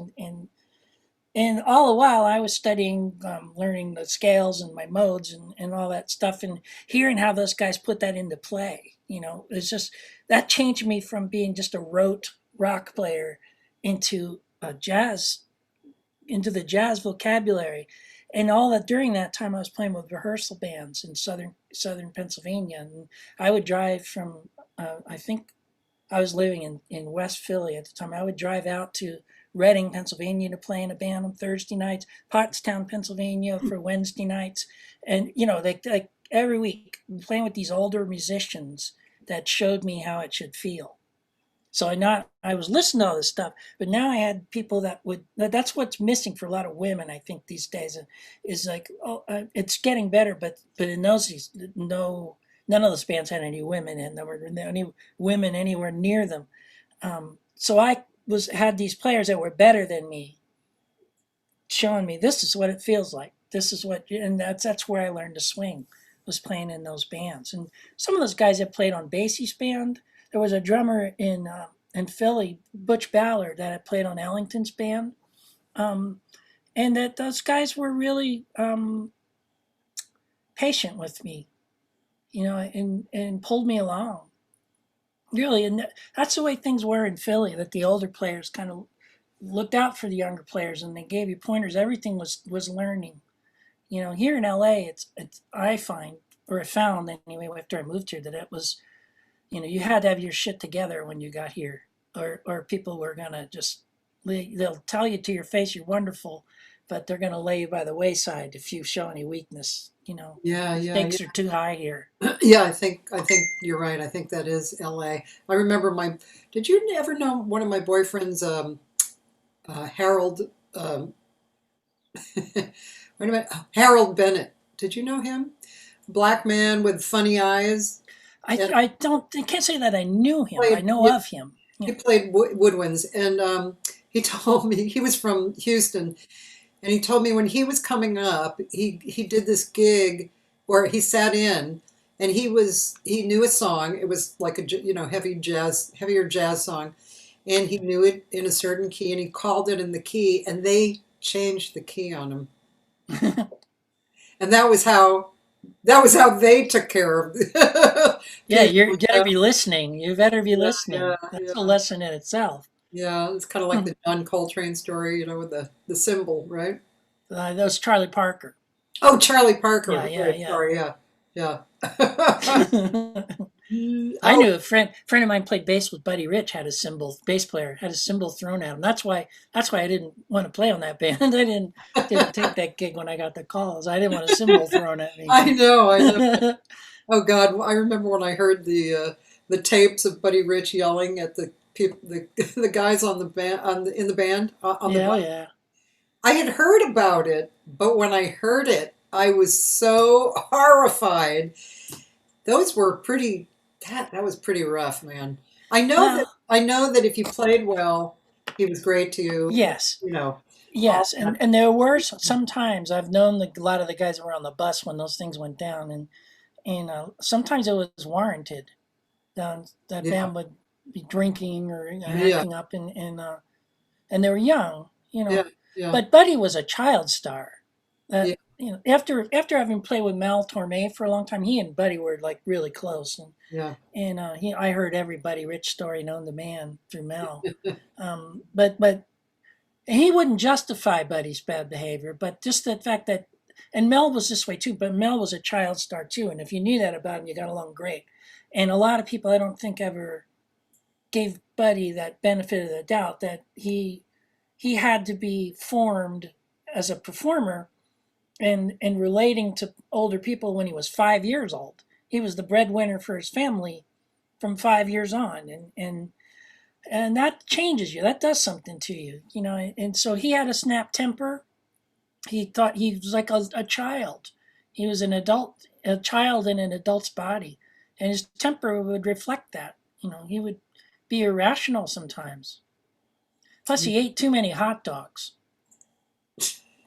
And all the while I was studying, learning the scales and my modes and all that stuff, and hearing how those guys put that into play. It's just that changed me from being just a rote rock player into a jazz, into the jazz vocabulary. And all that during that time, I was playing with rehearsal bands in southern Pennsylvania, and I would drive from. I think I was living in West Philly at the time. I would drive out to Reading, Pennsylvania to play in a band on Thursday nights, Pottstown, Pennsylvania for Wednesday nights. And, like every week, playing with these older musicians that showed me how it should feel. So I was listening to all this stuff, but now I had people that's what's missing for a lot of women, I think, these days, is like, it's getting better, but in those days, no, none of those bands had any women in them or any women anywhere near them. So I had these players that were better than me showing me this is what it feels like. This is what, and that's where I learned to swing, was playing in those bands. And some of those guys that played on Basie's band, there was a drummer in Philly, Butch Ballard, that had played on Ellington's band, and that those guys were really patient with me, and pulled me along. Really, and that's the way things were in Philly. That the older players kind of looked out for the younger players, and they gave you pointers. Everything was learning. Here in LA, it's I find, or I found anyway after I moved here, that it was, you had to have your shit together when you got here, or people were gonna just, they'll tell you to your face you're wonderful, but they're gonna lay you by the wayside if you show any weakness.
Yeah,
Stakes are too high here.
yeah. I think you're right. I think that is L.A. I remember Did you ever know one of my boyfriends, Harold? Wait a minute, Harold Bennett. Did you know him? Black man with funny eyes.
I can't say that I knew him. I know
Yeah,
of him.
he
Yeah.
played woodwinds, and he told me he was from Houston, and he told me when he was coming up, he did this gig where he sat in, and he knew a song. It was like heavier jazz song, and he knew it in a certain key, and he called it in the key, and they changed the key on him, and that was how they took care of
Yeah,
people.
you better be listening. You better be
Yeah,
listening.
yeah,
That's a
yeah.
lesson in itself.
Yeah, it's kind of like the John Coltrane story, with the symbol, right?
That was Charlie Parker.
Oh, Charlie Parker.
Yeah, yeah,
Right,
yeah.
sorry, yeah, yeah.
I
Oh,
knew a friend of mine played bass with Buddy Rich. Had a bass player had a cymbal thrown at him. That's why I didn't want to play on that band. I didn't take that gig when I got the calls. I didn't want a cymbal thrown at me.
I know, I know. Oh God, I remember when I heard the tapes of Buddy Rich yelling at the people, the guys on the band in the band on the
Yeah,
bus.
yeah.
I had heard about it, but when I heard it, I was so horrified. Those were pretty. That was pretty rough, man. I know that
Well,
I know that if you played well, he was great to you.
yes.
You know, all
Yes,
that.
and there were sometimes I've known a lot of the guys that were on the bus when those things went down, and sometimes it was warranted. That
Yeah,
band would be drinking or
yeah,
acting up, and they were young.
yeah, yeah,
But Buddy was a child star.
yeah,
After having played with Mal Torme for a long time, he and Buddy were like really close,
yeah,
and I heard every Buddy Rich story known to man through Mel. But he wouldn't justify Buddy's bad behavior, but just the fact that, and Mel was this way too, but Mel was a child star too. And if you knew that about him, you got along great. And a lot of people, I don't think, ever gave Buddy that benefit of the doubt that he had to be formed as a performer and relating to older people when he was 5 years old. He was the breadwinner for his family from 5 years on. And that changes you. That does something to you. And so he had a snap temper. He thought he was like a child. He was a child in an adult's body, and his temper would reflect that. He would be irrational sometimes. Plus, he ate too many hot dogs.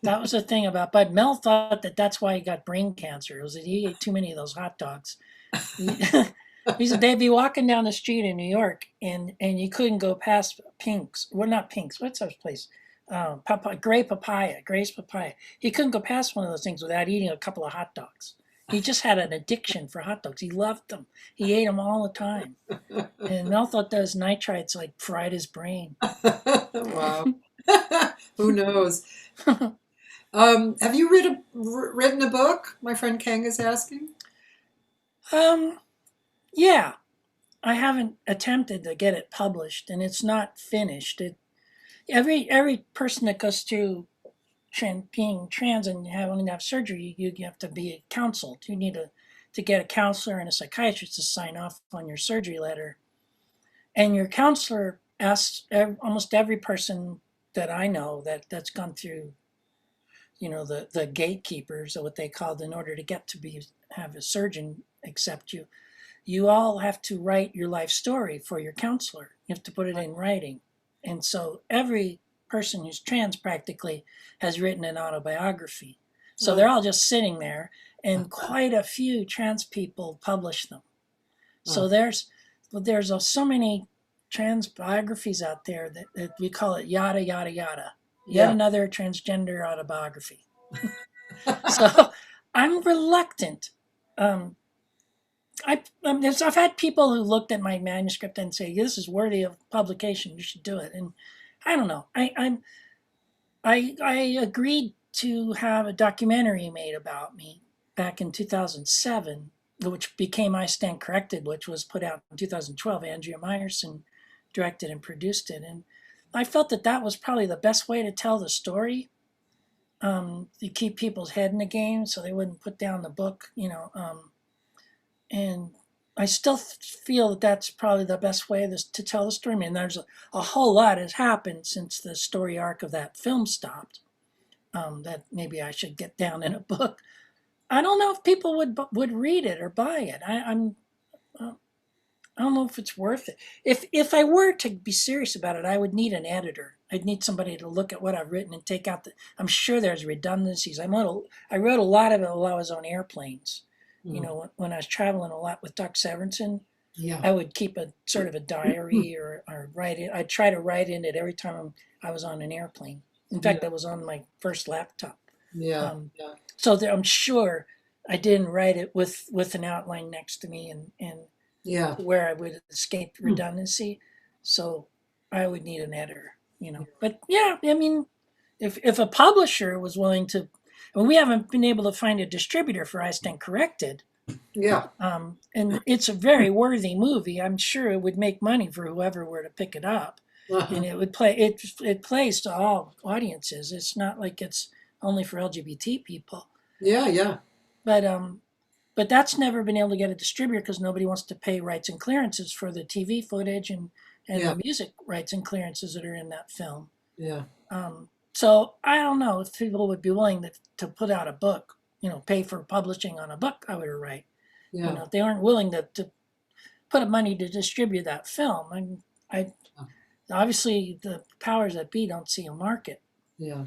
That was the thing about Bud. Mel thought that that's why he got brain cancer. It was that he ate too many of those hot dogs. He said they'd be walking down the street in New York, and you couldn't go past Pink's. Well, not Pink's. What's that place? Gray's Papaya. He couldn't go past one of those things without eating a couple of hot dogs. He just had an addiction for hot dogs. He loved them. He ate them all the time. And Mel thought those nitrites like fried his brain.
Wow. Who knows? Have you written a book? My friend Kang is asking.
Yeah, I haven't attempted to get it published, and it's not finished. Every person that goes through being trans and having to have surgery, you have to be counseled. You need to get a counselor and a psychiatrist to sign off on your surgery letter. And your counselor asks almost every person that I know that's gone through, the gatekeepers, or what they called, in order to get to have a surgeon accept you. You all have to write your life story for your counselor. You have to put it in writing. And so every person who's trans practically has written an autobiography. So they're all just sitting there, and quite a few trans people publish them. So there's so many trans biographies out there that we call it yada, yada, yada. Yet another transgender autobiography. So I'm reluctant. I've had people who looked at my manuscript and say, this is worthy of publication, you should do it. And I don't know. I agreed to have a documentary made about me back in 2007, which became I Stand Corrected, which was put out in 2012. Andrea Meyerson directed and produced it. And I felt that was probably the best way to tell the story. To keep people's head in the game so they wouldn't put down the book, and I still feel that that's probably the best way to tell the story. I mean, there's a whole lot has happened since the story arc of that film stopped, that maybe I should get down in a book. I don't know if people would read it or buy it. I don't know if it's worth it. If I were to be serious about it, I would need an editor. I'd need somebody to look at what I've written and take out I'm sure there's redundancies. I wrote a lot of it while I was on airplanes. When I was traveling a lot with Doc Severinsen, I would keep a sort of a diary or write it. I'd try to write in it every time I was on an airplane. In fact, I was on my first laptop. So I'm sure I didn't write it with an outline next to me and where I would escape redundancy. So I would need an editor, But yeah, I mean, if a publisher was willing to, well, we haven't been able to find a distributor for I Stand Corrected.
Yeah.
And it's a very worthy movie. I'm sure it would make money for whoever were to pick it up. And it would play. It plays to all audiences. It's not like it's only for LGBT people.
Yeah.
But that's never been able to get a distributor because nobody wants to pay rights and clearances for the TV footage and the music rights and clearances that are in that film.
Yeah.
So I don't know if people would be willing to put out a book, pay for publishing on a book I would write. If they aren't willing to put up money to distribute that film, obviously the powers that be don't see a market.
Yeah.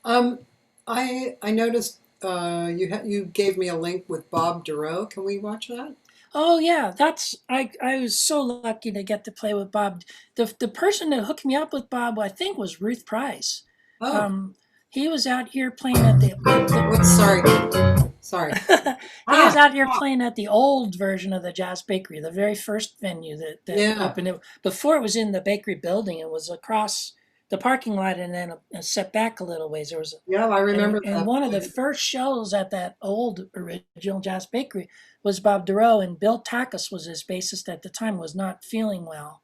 I noticed you gave me a link with Bob Dorough. Can we watch that?
Oh yeah, I was so lucky to get to play with Bob. The person that hooked me up with Bob, I think, was Ruth Price.
Oh.
He was out here playing at the
Sorry.
He was out here playing at the old version of the Jazz Bakery, the very first venue that opened. Before it was in the bakery building, it was across the parking lot and then set back a little ways. There was
I remember that.
And one of the first shows at that old original Jazz Bakery was Bob Dorough, and Bill Takacs was his bassist at the time, was not feeling well.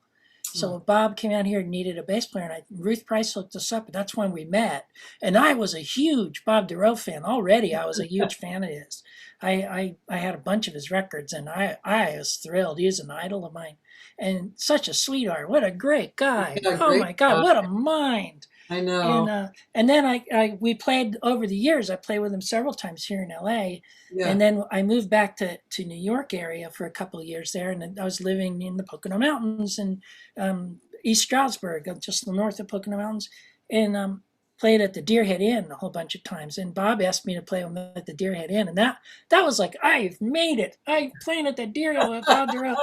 So Bob came out here and needed a bass player, and Ruth Price hooked us up. That's when we met. And I was a huge Bob Dorough fan. Already I was a huge fan of his. I had a bunch of his records, and I was thrilled. He was an idol of mine. And such a sweetheart. What a great guy. My God, what a mind.
I know.
And then we played over the years. I played with him several times here in LA.
Yeah.
And then I moved back to New York area for a couple of years there. And I was living in the Pocono Mountains. And East Stroudsburg, just north of Pocono Mountains, and played at the Deerhead Inn a whole bunch of times. And Bob asked me to play with him at the Deerhead Inn, and that was like, I've made it. I'm playing at the Deerhead with Bob Durrell.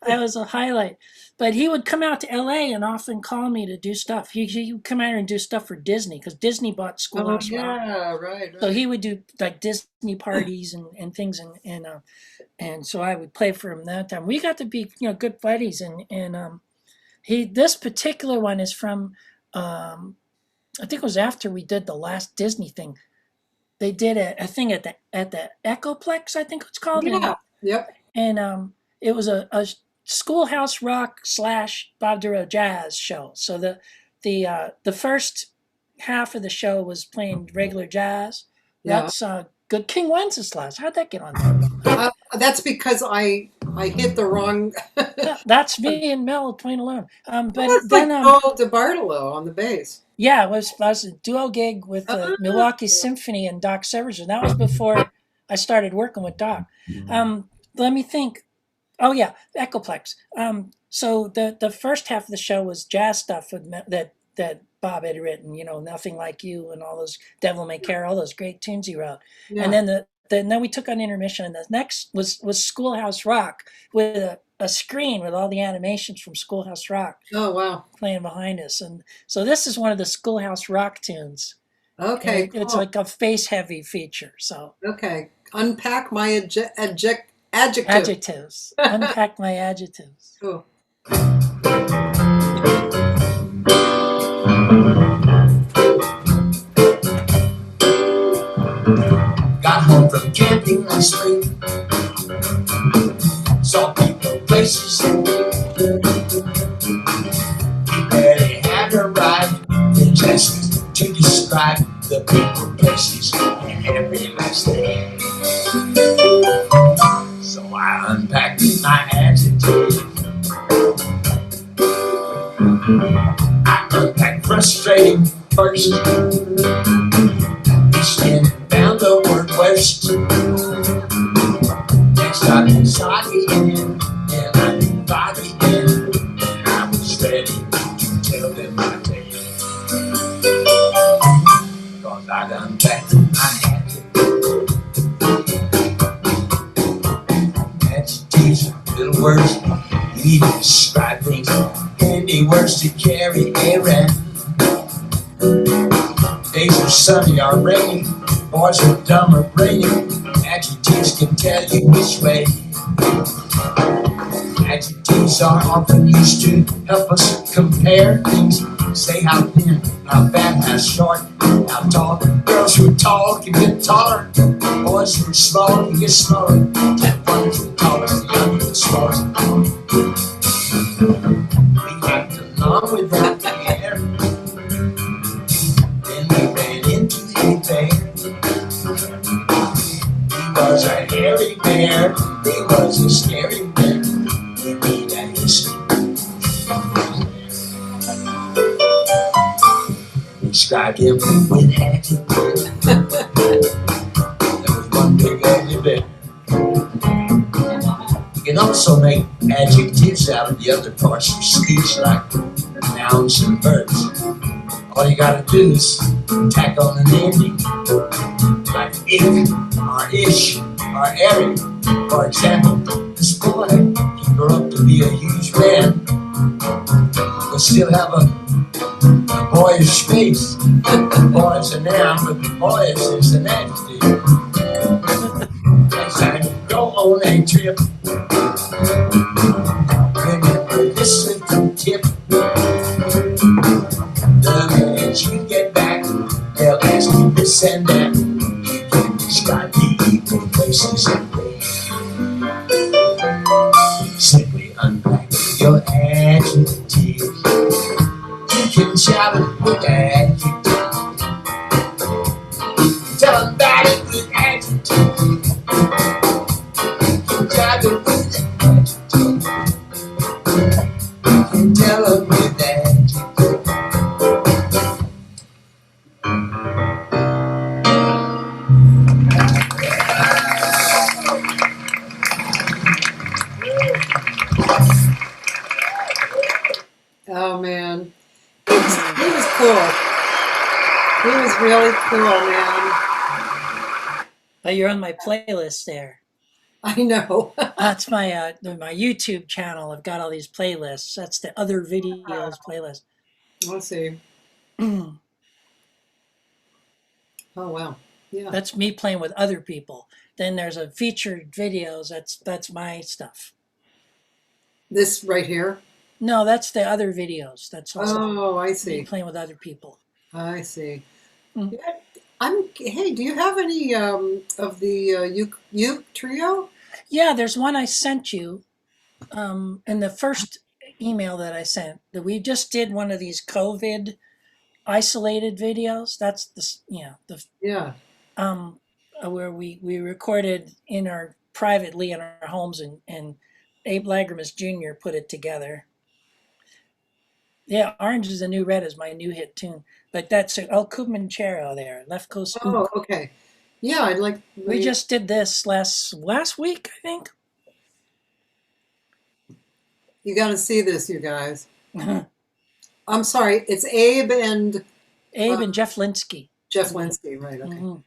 That was a highlight. But he would come out to L.A. and often call me to do stuff. He would come out here and do stuff for Disney because Disney bought Schoolhouse Rock.
Yeah, right.
So he would do like Disney parties and things, and so I would play for him that time. We got to be good buddies, and this particular one is from I think it was after we did the last Disney thing. They did a thing at the Echoplex, I think it's called.
Yeah. Yep.
And it was a Schoolhouse Rock / Bob Durrell jazz show. So the first half of the show was playing regular jazz. That's good. King Wenceslas. How'd that get on there?
That's because I hit the wrong.
That's me and Mel playing alone. But
That's
then
like Paul DeBartolo on the bass.
yeah, it was a duo gig with the Milwaukee Symphony and Doc Severs. That was before I started working with Doc. Let me think. Oh yeah, Echoplex. So the first half of the show was jazz stuff that Bob had written. Nothing Like You and all those Devil May Care, all those great tunes he wrote.
Yeah.
And then we took on intermission, and the next was Schoolhouse Rock with a screen with all the animations from Schoolhouse Rock.
Oh wow.
Playing behind us, and so this is one of the Schoolhouse Rock tunes.
Okay.
Cool. It's like a face heavy feature. So
okay, unpack my adjectives.
Adjectives. Unpack my adjectives.
Cool.
Got home from camping last week. Saw people, places, and barely had a ride. Just to describe the people, places, and every last thing. So I unpacked my adjectives. I unpacked frustrating first. Skin found the word worst. Next I inside the end, and I invited in, and I was ready to tell them my tale. Cause I unpacked my adjectives, little words, you need to describe things, handy words to carry around. Days are sunny or rainy, boys are dumb or brainy. Adjectives can tell you which way. Adjectives are often used to help us compare things. Say how thin, how fat, how short, how tall. Girls who are tall can get taller. Boys who are small can get smaller. And ones who are tallest, the young get smaller. We got along without the air. Bear. He was a hairy bear, he was a scary bear. We need a history. Described him with adjectives. There was one big ugly bear. You can also make adjectives out of the other parts of speech, like nouns and verbs. All you gotta do is tack on an ending, like if, or ish, or airy. For example, this boy can grow up to be a huge man, but still have a boyish face. Boy is a noun, but boyish is an adjective. Next time you go on a trip, remember this little tip. The minute you get back, they'll ask you this and that. You can describe the equal places and things. Simply unpack your adjectives. You can shout it with adjectives. Tell them about it with adjectives. You can shout it with adjectives. You can tell them with adjectives.
cool, man.
Oh, you're on my playlist there.
I know.
That's my YouTube channel. I've got all these playlists. That's the other videos playlist.
Let's see.
That's
Oh wow. Yeah.
me playing with other people. Then there's a featured videos. That's my stuff.
This right here.
No, that's the other videos. That's also
Oh, I
me
see.
playing with other people.
I see.
Mm.
Yeah, Hey, do you have any of the uke trio?
Yeah, there's one I sent you in the first email that I sent. That we just did one of these COVID isolated videos. That's the
Yeah.
where we recorded privately in our homes, and Abe Lagramus Jr. put it together. Yeah, Orange is the New Red is my new hit tune, but that's El Comanchero there, Left Coast
Oh,
Ook.
okay. Yeah, I'd like.
We just did this last week, I think.
You got to see this, you guys.
Abe
I'm sorry. It's Abe and
and Jeff Linsky.
Jeff Linsky, right? Okay.
Mhm.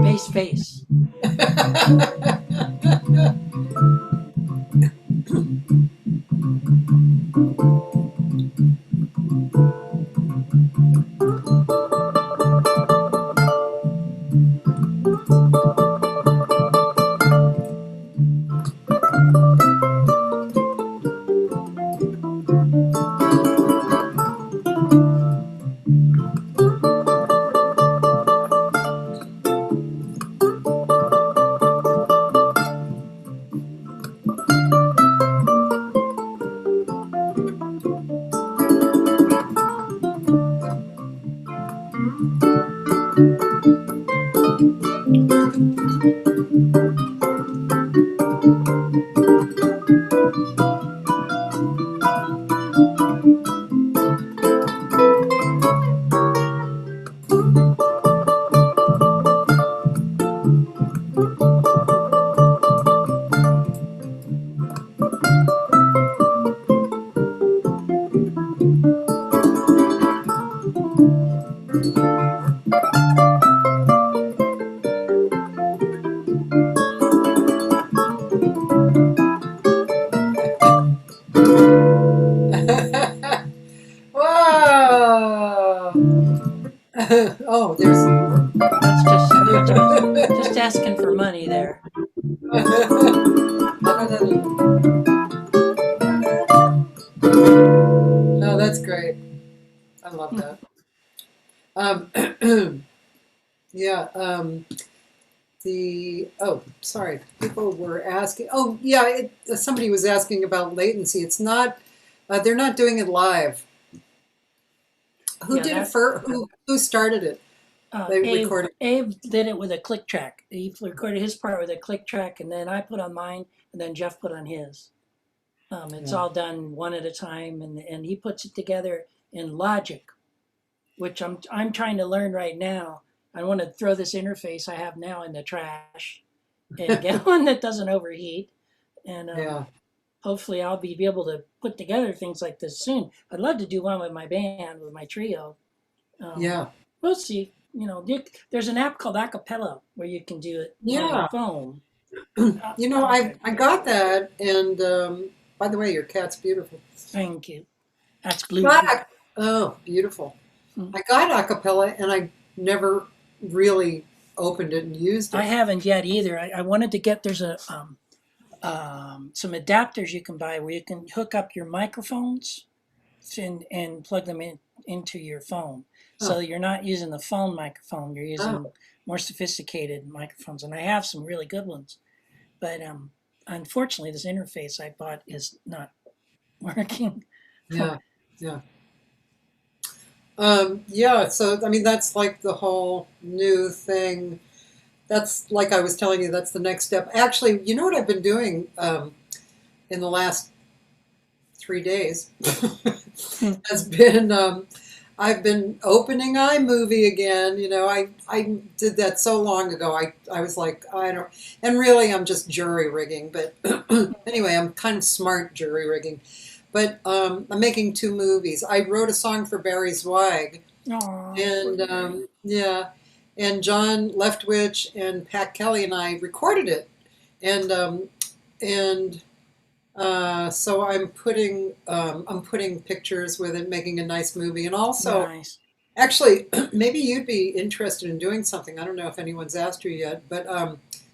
Face, face.
Whoa! Oh, there's.
That's just asking for money there.
No, that's great. I love that. Yeah. Sorry. People were asking. Oh, yeah. Somebody was asking about latency. It's not. They're not doing it live. Who
Yeah,
did it first? Who started it? They recorded.
Abe did it with a click track. He recorded his part with a click track, and then I put on mine, and then Jeff put on his. It's all done one at a time, and he puts it together in Logic, which I'm trying to learn right now. I want to throw this interface I have now in the trash and get one that doesn't overheat, and
Yeah.
hopefully I'll be able to put together things like this soon. I'd love to do one with my band, with my trio.
Yeah.
We'll see. There's an app called Acapella where you can do it on
Yeah.
your phone.
I got that, and by the way, your cat's beautiful.
Thank you. That's blue.
Oh, beautiful.
Hmm.
I got acapella, and I never really opened it and used it.
I haven't yet either. I wanted to get there's some adapters you can buy where you can hook up your microphones and plug them into your phone. So you're not using the phone microphone, you're using more sophisticated microphones. And I have some really good ones. But unfortunately, this interface I bought is not working.
Yeah, yeah. Yeah, so I mean, that's like the whole new thing. That's like I was telling you, that's the next step. Actually, you know what I've been doing in the last 3 days has been I've been opening iMovie again. You know, I did that so long ago. I was like, I don't, and really I'm just jury rigging. But anyway, I'm kind of smart jury rigging. But I'm making 2 movies. I wrote a song for Barry Zweig,
Aww,
and yeah, and John Leftwich and Pat Kelly and I recorded it, and so I'm putting pictures with it, making a nice movie, and also
nice.
actually maybe you'd be interested in doing something. I don't know if anyone's asked you yet, but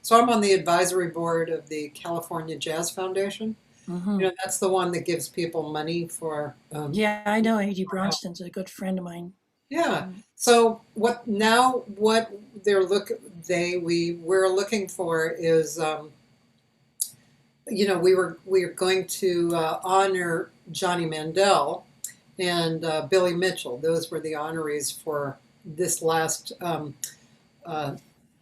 so I'm on the advisory board of the California Jazz Foundation.
Mm-hmm.
You know, that's the one that gives people money for.
Yeah, I know A.G. Bronston's a good friend of mine.
Yeah. So what they're we're looking for is, you know, we were going to honor Johnny Mandel, and Billy Mitchell. Those were the honorees for this last uh,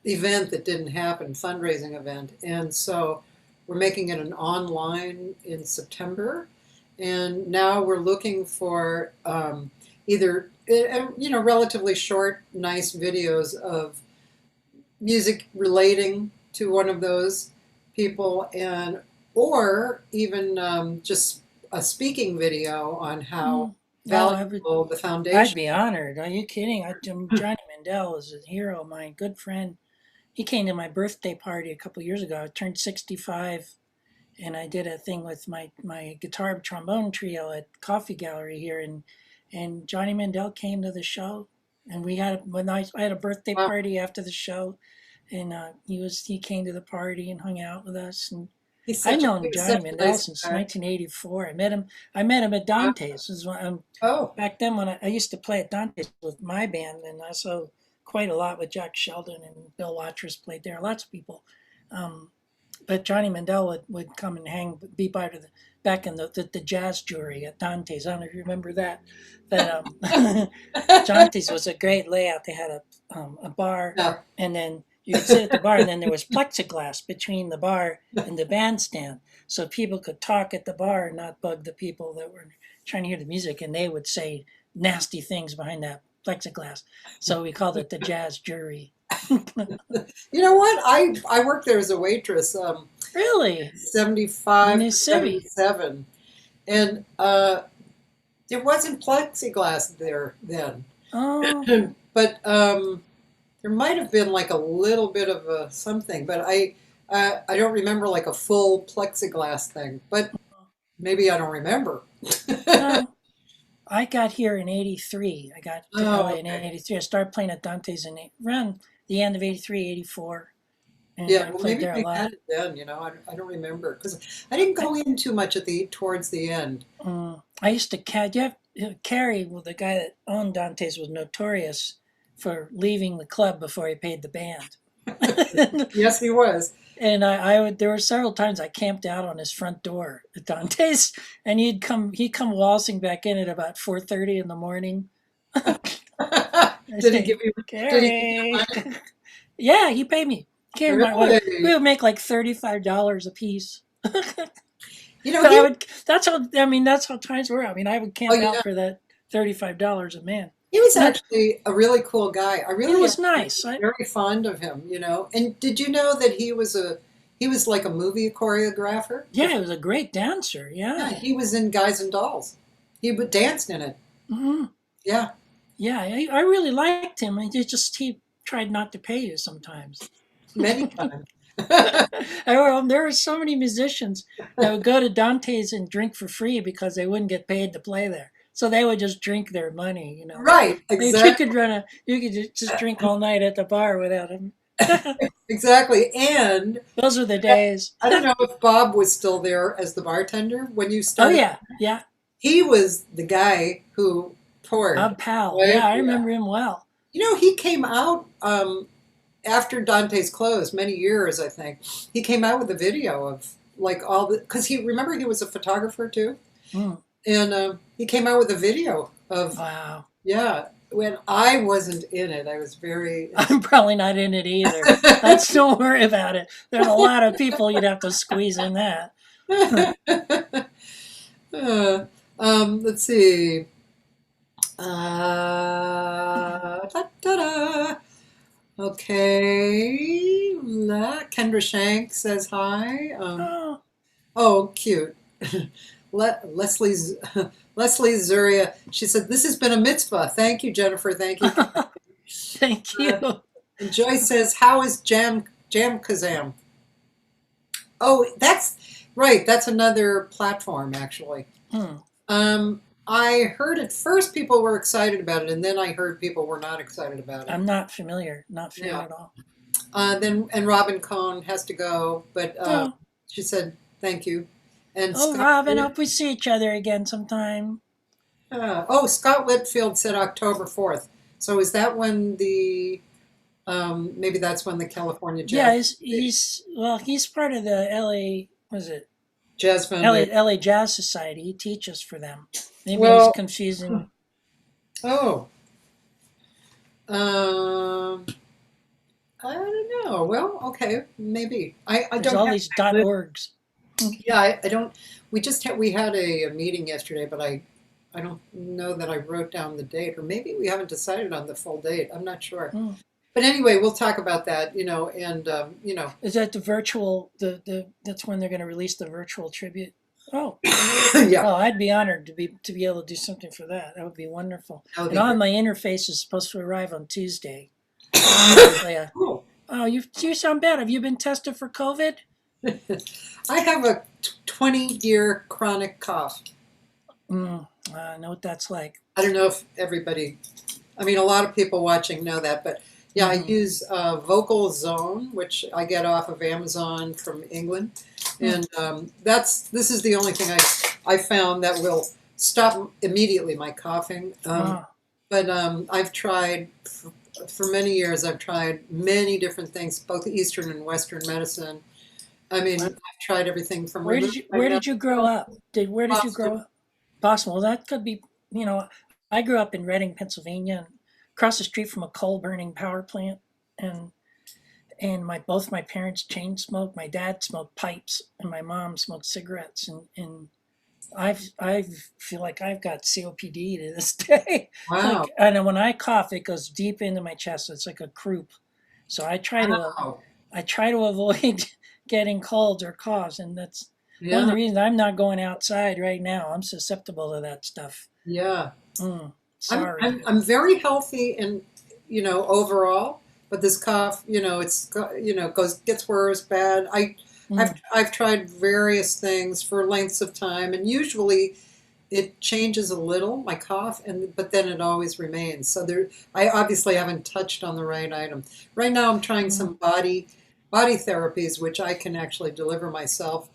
event that didn't happen, fundraising event. And so we're making it an online in September. And now we're looking for either, relatively short, nice videos of music relating to one of those people, and or even just a speaking video on how
Mm. Oh,
valuable the
I'd
foundation.
be honored. Are you kidding? Johnny Mandel was a hero of mine, good friend. He came to my birthday party a couple years ago. I turned 65, and I did a thing with my guitar trombone trio at Coffee Gallery here, and Johnny Mandel came to the show, and I had a birthday
Wow,
party after the show, and he came to the party and hung out with us, and I've
he
known
was
Johnny
such a
Mandel
nice
since
guy.
1984. I met him at
Wow.
Dante's.
Oh,
Back then when I used to play at Dante's with my band, and also quite a lot with Jack Sheldon and Bill Watrous played there. Lots of people. Um, but Johnny Mandel would come and be part of back in the jazz jury at Dante's. I don't know if you remember that. But Dante's was a great layout. They had a bar,
no.
and then you could sit at the bar, and then there was plexiglass between the bar and the bandstand, so people could talk at the bar and not bug the people that were trying to hear the music, and they would say nasty things behind that plexiglass. So we called it the jazz jury.
You know what? I worked there as a waitress,
Really? In
75
the
to
city?
77, and there wasn't plexiglass there then.
Oh,
But there might have been like a little bit of a something, but I don't remember like a full plexiglass thing. But maybe I don't remember.
no. I got here in '83. I got to
Oh,
LA in
okay.
'83. I started playing at Dante's around the end of '83, '84, and
Yeah,
I
well,
played
maybe
there a
they
lot.
had it then. I don't remember because I didn't
I,
go in too much at the towards the end.
I used to Carrie, well, the guy that owned Dante's, was notorious for leaving the club before he paid the band.
Yes, he was.
And I would, there were several times I camped out on his front door at Dante's, and he'd come waltzing back in at about 4:30 in the morning. I
Did he
say,
give you? Did he give you
Gary. Yeah, he paid me. Came my way. We
really?
would make like $35 a piece.
You know
But
he.
that's how times were. I mean, I would
Oh
camp out
yeah,
for that $35 a man.
he was
Not,
actually a really cool guy. I
it
really
was
actually
nice.
was very fond of him. And did you know that he was like a movie choreographer
Yeah, he
before?
was a great dancer.
Yeah,
Yeah.
he was in Guys and Dolls. He would danced in it.
Hmm.
Yeah,
Yeah, I really liked him. He tried not to pay you sometimes.
many times.
There were so many musicians that would go to Dante's and drink for free because they wouldn't get paid to play there. So they would just drink their money.
Right,
You could just drink all night at the bar without him.
exactly. And
Those were the days.
I don't know if Bob was still there as the bartender when you
Oh
started.
yeah, yeah.
He was the guy who poured.
Bob Powell.
Right?
Yeah, I
Yeah.
remember him well.
He came out after Dante's closed, many years, I think. He came out with a video of like all the, because he was a photographer too.
Mm,
And he came out with a video of,
wow.
yeah, when I wasn't in it. I was very.
I'm probably not in it either. Let's don't worry about it. There's a lot of people you'd have to squeeze in that.
Uh, let's see. Da. Okay. Kendra Shank says hi.
Oh,
Oh, cute. Leslie Leslie Zuria. She said, "This has been a mitzvah." Thank you, Jennifer. Thank you.
thank you.
And Joyce says, "How is Jam Kazam?" Oh, that's right. That's another platform, actually.
Hmm.
I heard at first people were excited about it, and then I heard people were not excited about it.
I'm not familiar. Not familiar
Yeah.
at all.
Then and Robin Cohn has to go, but
Oh,
she said thank you. And
oh,
Scott.
Robin, hope we see each other again sometime.
Scott Whitfield said October 4th. So is that when the maybe that's when the California
Yeah,
Jazz?
he's part of the LA. Was it
Jazz Foundation.
LA Jazz Society. He teaches for them. Maybe he's
Well,
confusing.
oh, um, I don't know. Well, okay, maybe. I
There's
don't
all
have
these
my list.
.orgs.
Yeah, I don't. We had a meeting yesterday, but I don't know that I wrote down the date, or maybe we haven't decided on the full date. I'm not sure.
Hmm.
But anyway, we'll talk about that, and
Is that the virtual? That's when they're going to release the virtual tribute. Oh,
yeah,
well, I'd be honored to be able to do something for that. That would be wonderful.
that would
And
be
all
great.
my interface is supposed to arrive on Tuesday. Basically,
Cool.
oh, you sound bad. Have you been tested for COVID?
I have a 20-year chronic cough.
I know what that's like.
I don't know if everybody, I mean, a lot of people watching know that, but yeah, I
Hmm.
use Vocal Zone, which I get off of Amazon from England, and this is the only thing I found that will stop immediately my coughing.
Ah,
But I've tried for many years. I've tried many different things, both Eastern and Western medicine. I mean,
what-
I've tried everything from
where did
rheumatoid
you grow up? Where did you grow
Boston.
up? Boston. Well, that could be. I grew up in Reading, Pennsylvania, and across the street from a coal burning power plant, and both my parents chain smoked. My dad smoked pipes, and my mom smoked cigarettes. And I feel like I've got COPD to this day.
Wow,
Like, and when I cough, it goes deep into my chest. It's like a croup. So
wow,
I try to avoid getting colds or coughs, and that's one of
yeah,
the reasons I'm not going outside right now. I'm susceptible to that stuff.
yeah.
Mm,
I'm
sorry.
I'm I'm very healthy and overall, but this cough, goes gets worse, bad.
Mm,
I've tried various things for lengths of time, and usually it changes a little, my cough, and but then it always remains. So I obviously haven't touched on the right item. Right now, I'm trying
mm,
some body therapies, which I can actually deliver myself.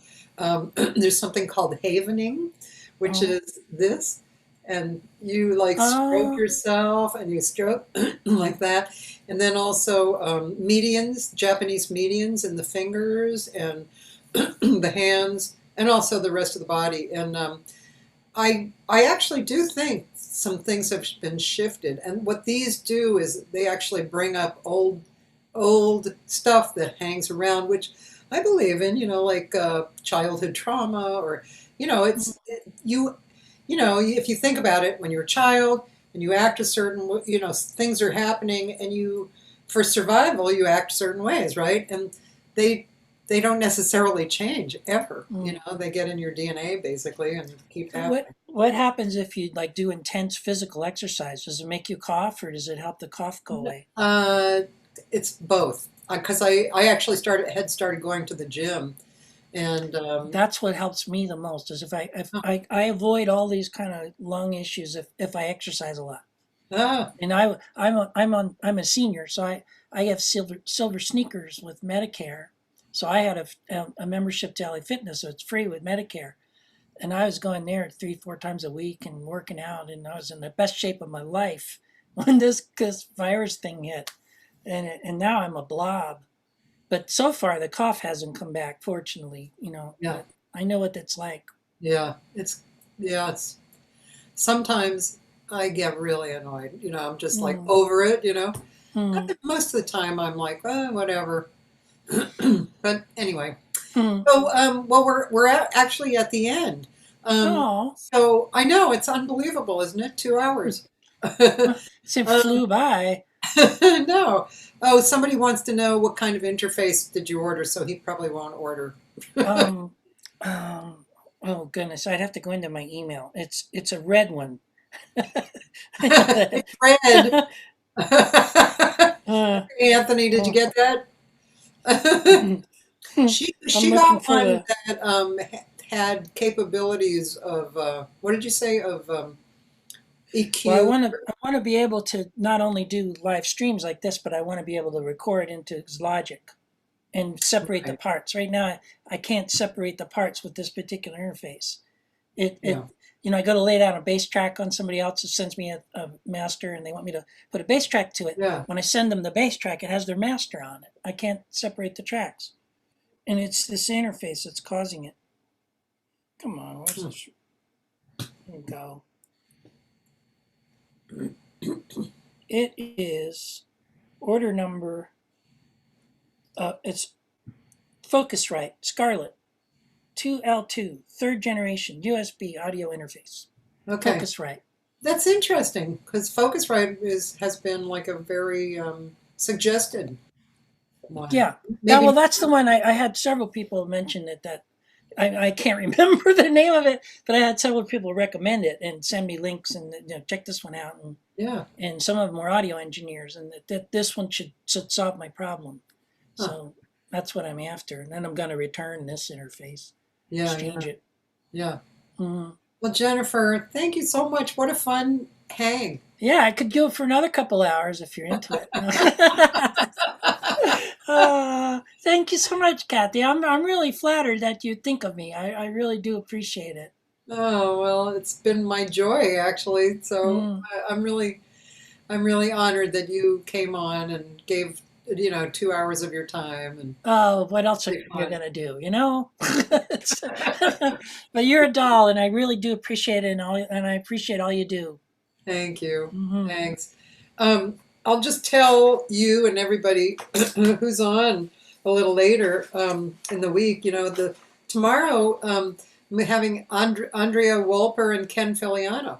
There's something called havening, which
oh,
is this, and you like stroke
oh,
yourself, and you stroke like that, and then also medians, Japanese medians in the fingers and the hands, and also the rest of the body, and I actually do think some things have been shifted, and what these do is they actually bring up old stuff that hangs around, which I believe in. Like childhood trauma, or
mm,
if you think about it, when you're a child and you act a certain, things are happening, and for survival, you act certain ways, right? And they they don't necessarily change ever.
mm.
They get in your DNA basically and keep
What
happening.
what happens if you like do intense physical exercise? Does it make you cough, or does it help the cough go away?
Uh, it's both because I actually started going to the gym, and
That's what helps me the most. Is if I avoid all these kind of lung issues if I exercise a lot.
ah,
And I'm a senior, so I have silver sneakers with Medicare. So I had a membership to LA Fitness, so it's free with Medicare. And I was going there 3 4 times a week and working out, and I was in the best shape of my life when this virus thing hit, and now I'm a blob. But so far the cough hasn't come back, fortunately,
yeah,
But I know what it's like.
yeah, it's sometimes I get really annoyed. I'm just like
Mm,
over it.
mm,
Most of the time I'm like, whatever. But anyway,
mm.
so well, we're actually at the end.
Oh,
So I know it's unbelievable, isn't it? 2 hours.
it
um,
flew by.
no. Oh, somebody wants to know what kind of interface did you order, so he probably won't order.
Um, um, oh goodness, I'd have to go into my email. It's a red one.
It's red.
uh,
Anthony, did you
oh,
get that?
I'm
She
looking
got
for
one
the.
that had capabilities of what did you say of
Well,
EQ?
I want to be able to not only do live streams like this, but I want to be able to record into Logic and separate the
Right.
parts. Right now, I can't separate the parts with this particular interface.
Yeah.
I go to lay down a bass track on somebody else who sends me a master, and they want me to put a bass track to it.
Yeah.
When I send them the bass track, it has their master on it. I can't separate the tracks, and it's this interface that's causing it. Come on, where's this? Here we go. It is order number. It's Focusrite Scarlett 2L2 third generation USB audio interface.
Okay.
Focusrite.
That's interesting because Focusrite has been like a very suggested one.
Yeah.
Maybe
Well, that's the one I had several people mention that I can't remember the name of it, but I had several people recommend it and send me links and check this one out.
yeah.
And some of them were audio engineers, and that this one should solve my problem.
Huh.
So that's what I'm after. And then I'm going to return this interface,
Yeah.
exchange it.
Yeah.
Mm-hmm.
Well, Jennifer, thank you so much. What a fun hang.
Yeah, I could go for another couple hours if you're into it. Thank you so much, Cathy. I'm really flattered that you think of me. I really do appreciate it.
Oh, well, it's been my joy actually. So I'm really honored that you came on and gave 2 hours of your time and
Oh, what else are you going to do, But you're a doll, and I really do appreciate it, and I appreciate all you do.
thank you.
Mm-hmm.
Thanks. I'll just tell you and everybody who's on a little later in the week, tomorrow I'm having Andrea Wolper and Ken Filiano.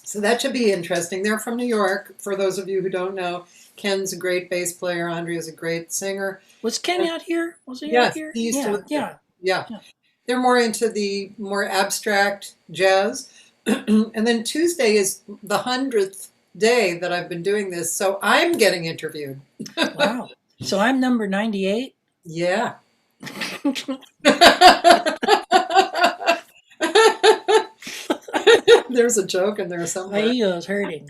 So that should be interesting. They're from New York, for those of you who don't know. Ken's a great bass player. Andrea's a great singer.
Was Ken out here? Was he
Yes,
out here?
he used to live there.
Yeah.
They're more into the more abstract jazz. And then Tuesday is the 100th day that I've been doing this, so I'm getting interviewed.
Wow. So I'm number 98?
Yeah. There's a joke in there somewhere.
My ego's hurting.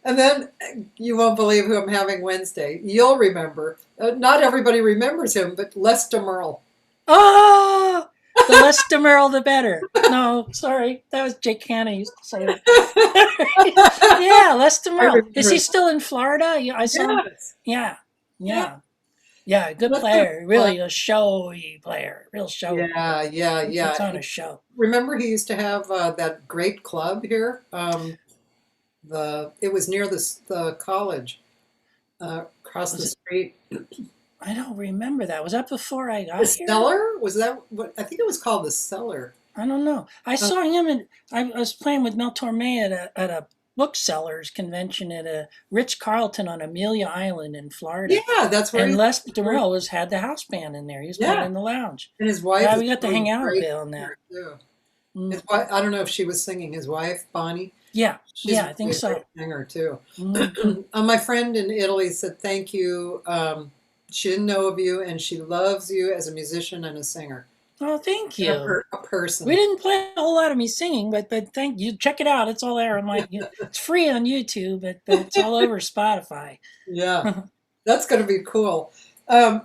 And then you won't believe who I'm having Wednesday. You'll remember. Not everybody remembers him, but Lester Merle.
Oh, the less DeMerle, the better. No, sorry. That was Jake Hanna used to say that. Yeah, Les DeMerle. Is he still in Florida? Yeah, I saw him.
Yes.
Yeah, good player. Really a showy player. Real showy.
Yeah.
It's on a show.
Remember he used to have that great club here? It was near the college, across the street.
I don't remember that. Was that before I got
The
here?
Cellar? Was that what? I think it was called the Cellar.
I don't know. I saw him, and I was playing with Mel Torme at a booksellers convention at a Ritz-Carlton on Amelia Island in Florida.
Yeah, that's where.
And Les DeMerle had the house band in there. He was playing in the lounge.
And his wife.
Yeah, we got to hang out a bit on that.
His wife, I don't know if she was singing. His wife, Bonnie.
Yeah,
She's
I think so.
Great singer too. My friend in Italy said thank you. She didn't know of you, and she loves you as a musician and a singer.
Oh, thank you.
A person.
We didn't play a whole lot of me singing, but thank you. Check it out. It's all there on it's free on YouTube, but it's all over Spotify.
Yeah, that's going to be cool. And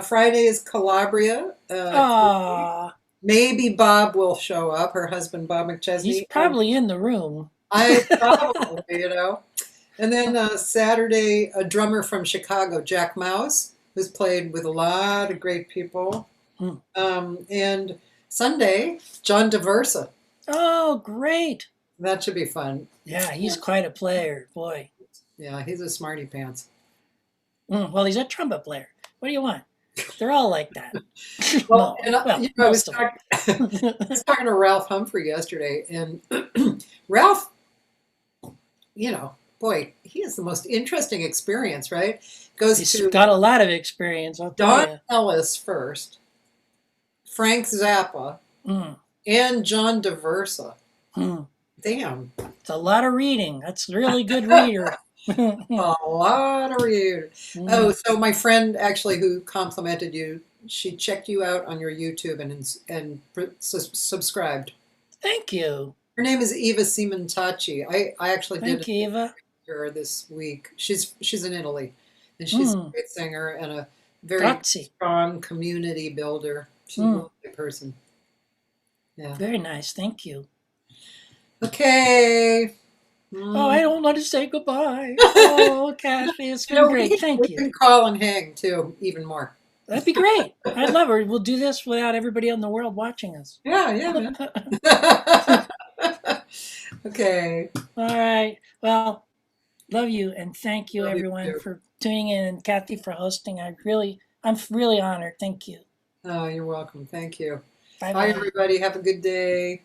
Friday is Calabria. Maybe Bob will show up. Her husband, Bob McChesney.
He's probably in the room.
I probably, And then Saturday, a drummer from Chicago, Jack Mouse, who's played with a lot of great people. And Sunday, John DeVersa.
Oh, great.
That should be fun.
Yeah, he's quite a player, boy.
Yeah, he's a smarty pants.
Well, he's a trumpet player. What do you want? They're all like that.
I was talking to Ralph Humphrey yesterday, and Ralph, boy, he has the most interesting experience, right?
He's got a lot of experience.
Don Ellis first, Frank Zappa, and John DeVersa. Damn.
It's a lot of reading. That's a really good reader.
A lot of reading. Oh, so my friend actually who complimented you, she checked you out on your YouTube and subscribed.
Thank you.
Her name is Eva Simontaci. I actually did
Eva.
her this week. She's in Italy, and she's a great singer and a very strong community builder. She's a really good person. Yeah.
Very nice. Thank you.
Okay.
Oh, I don't want to say goodbye. Oh, Kathy, it's been great. Thank
We
you.
can call and hang too, even more.
That'd be great. I'd love it. We'll do this without everybody in the world watching us.
Yeah, yeah, man. Okay.
All right. Well, love you and thank you
Love you
everyone
too.
for tuning in and Kathy for hosting. I'm really honored. Thank you.
Oh, you're welcome. Thank you.
Bye
Bye,
bye.
everybody. Have a good day.